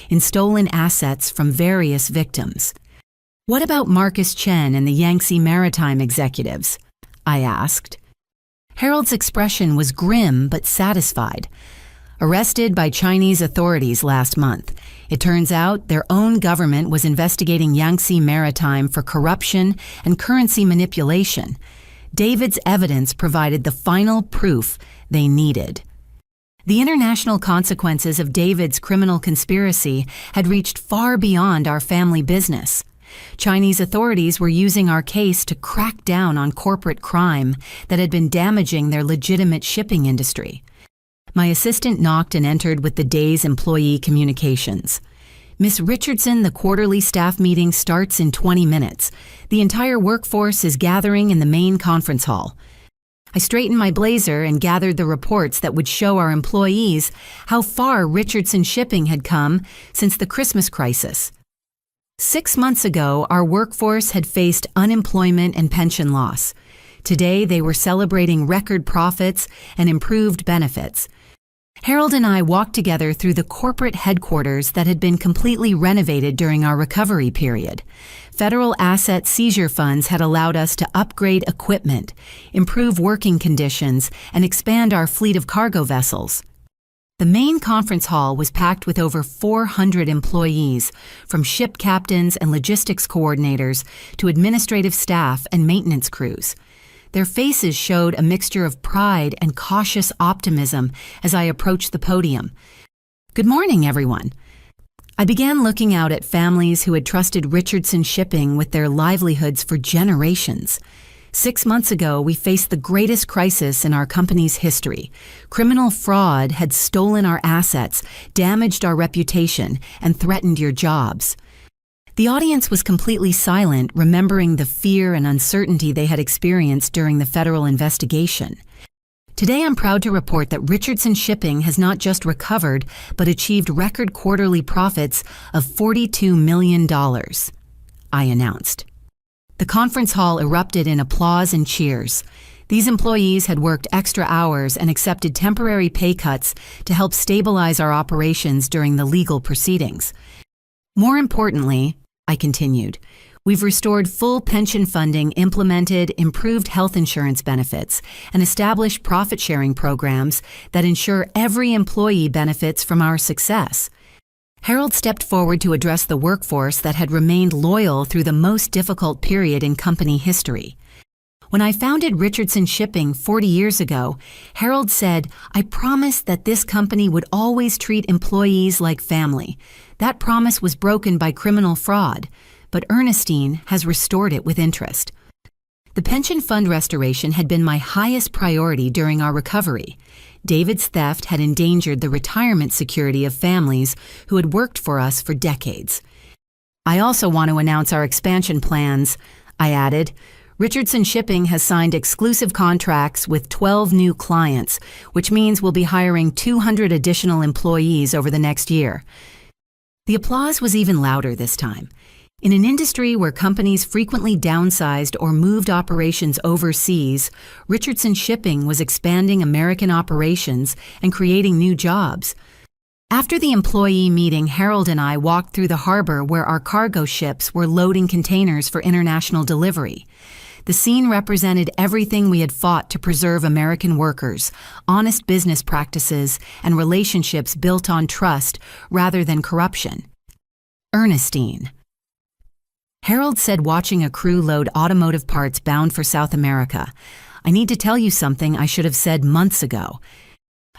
in stolen assets from various victims. What about Marcus Chen and the Yangtze Maritime executives? I asked. Harold's expression was grim but satisfied. Arrested by Chinese authorities last month. It turns out their own government was investigating Yangtze Maritime for corruption and currency manipulation. David's evidence provided the final proof they needed. The international consequences of David's criminal conspiracy had reached far beyond our family business. Chinese authorities were using our case to crack down on corporate crime that had been damaging their legitimate shipping industry. My assistant knocked and entered with the day's employee communications. Miss Richardson, the quarterly staff meeting starts in 20 minutes. The entire workforce is gathering in the main conference hall. I straightened my blazer and gathered the reports that would show our employees how far Richardson Shipping had come since the Christmas crisis. 6 months ago, our workforce had faced unemployment and pension loss. Today, they were celebrating record profits and improved benefits. Harold and I walked together through the corporate headquarters that had been completely renovated during our recovery period. Federal asset seizure funds had allowed us to upgrade equipment, improve working conditions, and expand our fleet of cargo vessels. The main conference hall was packed with over 400 employees, from ship captains and logistics coordinators to administrative staff and maintenance crews. Their faces showed a mixture of pride and cautious optimism as I approached the podium. Good morning, everyone. I began looking out at families who had trusted Richardson Shipping with their livelihoods for generations. 6 months ago, we faced the greatest crisis in our company's history. Criminal fraud had stolen our assets, damaged our reputation, and threatened your jobs. The audience was completely silent, remembering the fear and uncertainty they had experienced during the federal investigation. Today, I'm proud to report that Richardson Shipping has not just recovered, but achieved record quarterly profits of $42 million, I announced. The conference hall erupted in applause and cheers. These employees had worked extra hours and accepted temporary pay cuts to help stabilize our operations during the legal proceedings. More importantly, I continued, we've restored full pension funding, implemented improved health insurance benefits, and established profit-sharing programs that ensure every employee benefits from our success. Harold stepped forward to address the workforce that had remained loyal through the most difficult period in company history. When I founded Richardson Shipping 40 years ago, Harold said, I promised that this company would always treat employees like family. That promise was broken by criminal fraud, but Ernestine has restored it with interest. The pension fund restoration had been my highest priority during our recovery. David's theft had endangered the retirement security of families who had worked for us for decades. I also want to announce our expansion plans, I added. Richardson Shipping has signed exclusive contracts with 12 new clients, which means we'll be hiring 200 additional employees over the next year. The applause was even louder this time. In an industry where companies frequently downsized or moved operations overseas, Richardson Shipping was expanding American operations and creating new jobs. After the employee meeting, Harold and I walked through the harbor where our cargo ships were loading containers for international delivery. The scene represented everything we had fought to preserve American workers, honest business practices, and relationships built on trust rather than corruption. Ernestine. Harold said, watching a crew load automotive parts bound for South America. "I need to tell you something I should have said months ago."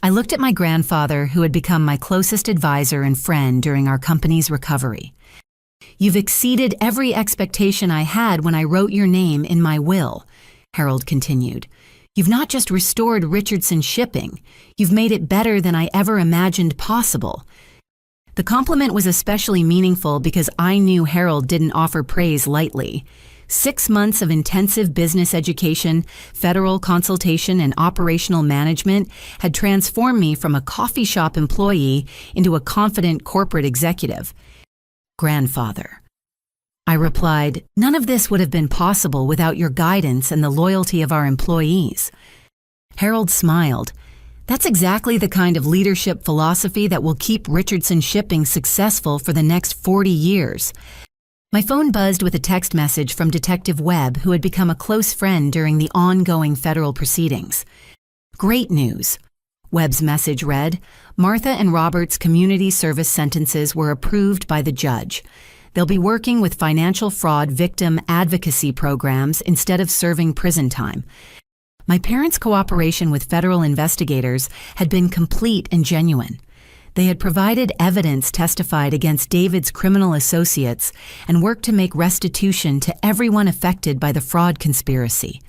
I looked at my grandfather, who had become my closest advisor and friend during our company's recovery. "You've exceeded every expectation I had when I wrote your name in my will," Harold continued. "You've not just restored Richardson Shipping, you've made it better than I ever imagined possible." The compliment was especially meaningful because I knew Harold didn't offer praise lightly. 6 months of intensive business education, federal consultation, and operational management had transformed me from a coffee shop employee into a confident corporate executive. "Grandfather," I replied, "none of this would have been possible without your guidance and the loyalty of our employees." Harold smiled. "That's exactly the kind of leadership philosophy that will keep Richardson Shipping successful for the next 40 years. My phone buzzed with a text message from Detective Webb, who had become a close friend during the ongoing federal proceedings. "Great news," Webb's message read. "Martha and Robert's community service sentences were approved by the judge. They'll be working with financial fraud victim advocacy programs instead of serving prison time." My parents' cooperation with federal investigators had been complete and genuine. They had provided evidence testified against David's criminal associates and worked to make restitution to everyone affected by the fraud conspiracy.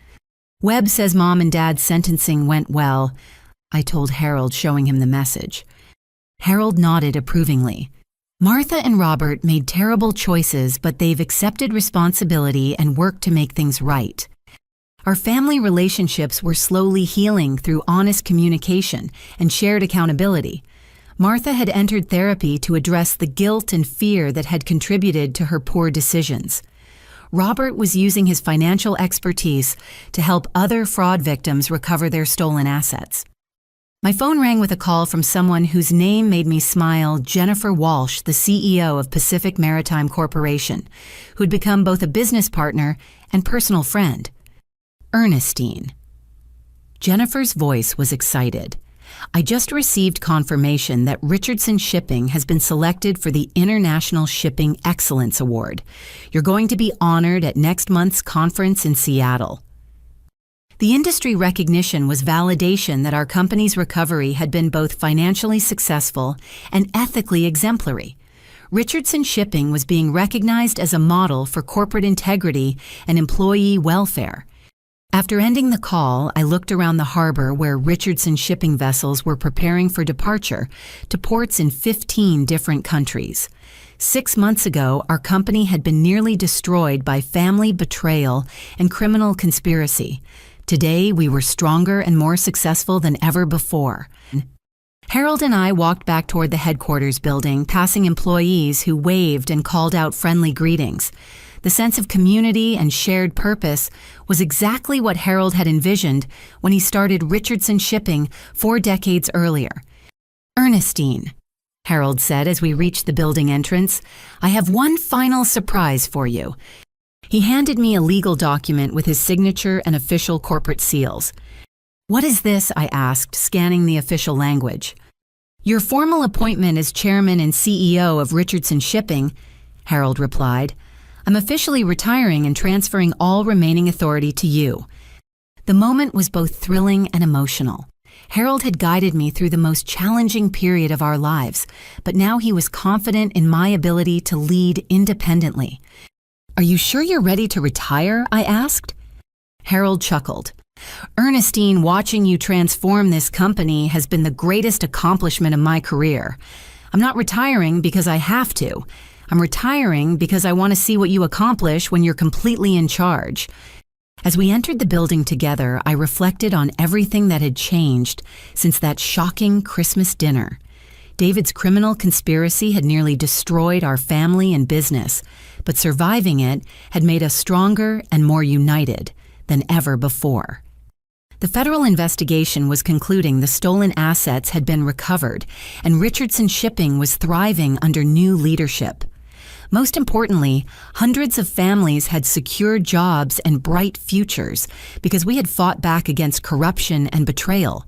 "Webb says Mom and Dad's sentencing went well," I told Harold, showing him the message. Harold nodded approvingly. "Martha and Robert made terrible choices, but they've accepted responsibility and worked to make things right. Our family relationships were slowly healing through honest communication and shared accountability. Martha had entered therapy to address the guilt and fear that had contributed to her poor decisions. Robert was using his financial expertise to help other fraud victims recover their stolen assets." My phone rang with a call from someone whose name made me smile, Jennifer Walsh, the CEO of Pacific Maritime Corporation, who'd become both a business partner and personal friend. "Ernestine." Jennifer's voice was excited. "I just received confirmation that Richardson Shipping has been selected for the International Shipping Excellence Award. You're going to be honored at next month's conference in Seattle." The industry recognition was validation that our company's recovery had been both financially successful and ethically exemplary. Richardson Shipping was being recognized as a model for corporate integrity and employee welfare. After ending the call, I looked around the harbor where Richardson Shipping vessels were preparing for departure to ports in 15 different countries. 6 months ago, our company had been nearly destroyed by family betrayal and criminal conspiracy. Today, we were stronger and more successful than ever before. Harold and I walked back toward the headquarters building, passing employees who waved and called out friendly greetings. The sense of community and shared purpose was exactly what Harold had envisioned when he started Richardson Shipping 4 decades earlier. "Ernestine," Harold said as we reached the building entrance, "I have one final surprise for you." He handed me a legal document with his signature and official corporate seals. "What is this?" I asked, scanning the official language. "Your formal appointment as chairman and CEO of Richardson Shipping," Harold replied. "I'm officially retiring and transferring all remaining authority to you." The moment was both thrilling and emotional. Harold had guided me through the most challenging period of our lives, but now he was confident in my ability to lead independently. "Are you sure you're ready to retire?" I asked. Harold chuckled. "Ernestine, watching you transform this company has been the greatest accomplishment of my career. I'm not retiring because I have to. I'm retiring because I want to see what you accomplish when you're completely in charge." As we entered the building together, I reflected on everything that had changed since that shocking Christmas dinner. David's criminal conspiracy had nearly destroyed our family and business, but surviving it had made us stronger and more united than ever before. The federal investigation was concluding the stolen assets had been recovered, and Richardson Shipping was thriving under new leadership. Most importantly, hundreds of families had secure jobs and bright futures because we had fought back against corruption and betrayal.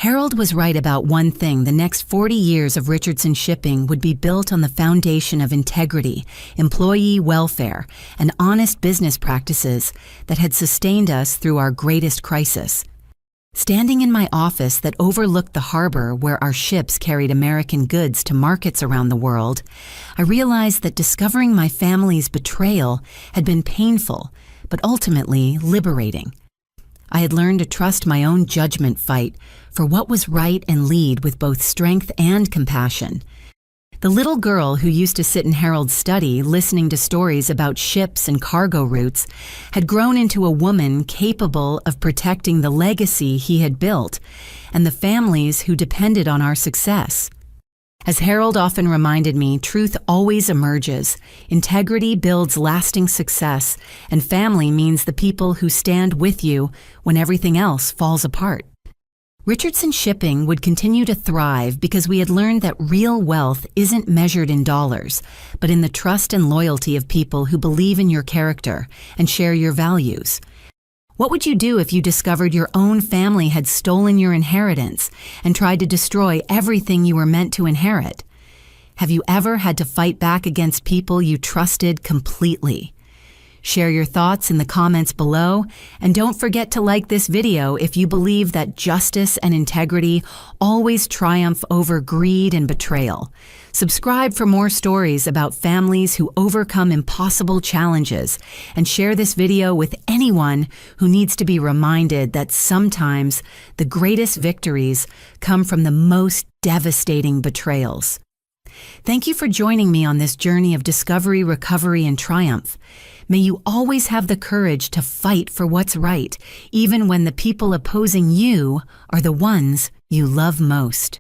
Harold was right about one thing: the next 40 years of Richardson Shipping would be built on the foundation of integrity, employee welfare, and honest business practices that had sustained us through our greatest crisis. Standing in my office that overlooked the harbor where our ships carried American goods to markets around the world, I realized that discovering my family's betrayal had been painful, but ultimately liberating. I had learned to trust my own judgment, fight for what was right, and lead with both strength and compassion. The little girl who used to sit in Harold's study listening to stories about ships and cargo routes had grown into a woman capable of protecting the legacy he had built and the families who depended on our success. As Harold often reminded me, truth always emerges, integrity builds lasting success, and family means the people who stand with you when everything else falls apart. Richardson Shipping would continue to thrive because we had learned that real wealth isn't measured in dollars, but in the trust and loyalty of people who believe in your character and share your values. What would you do if you discovered your own family had stolen your inheritance and tried to destroy everything you were meant to inherit? Have you ever had to fight back against people you trusted completely? Share your thoughts in the comments below, and don't forget to like this video if you believe that justice and integrity always triumph over greed and betrayal. Subscribe for more stories about families who overcome impossible challenges, and share this video with anyone who needs to be reminded that sometimes the greatest victories come from the most devastating betrayals. Thank you for joining me on this journey of discovery, recovery, and triumph. May you always have the courage to fight for what's right, even when the people opposing you are the ones you love most.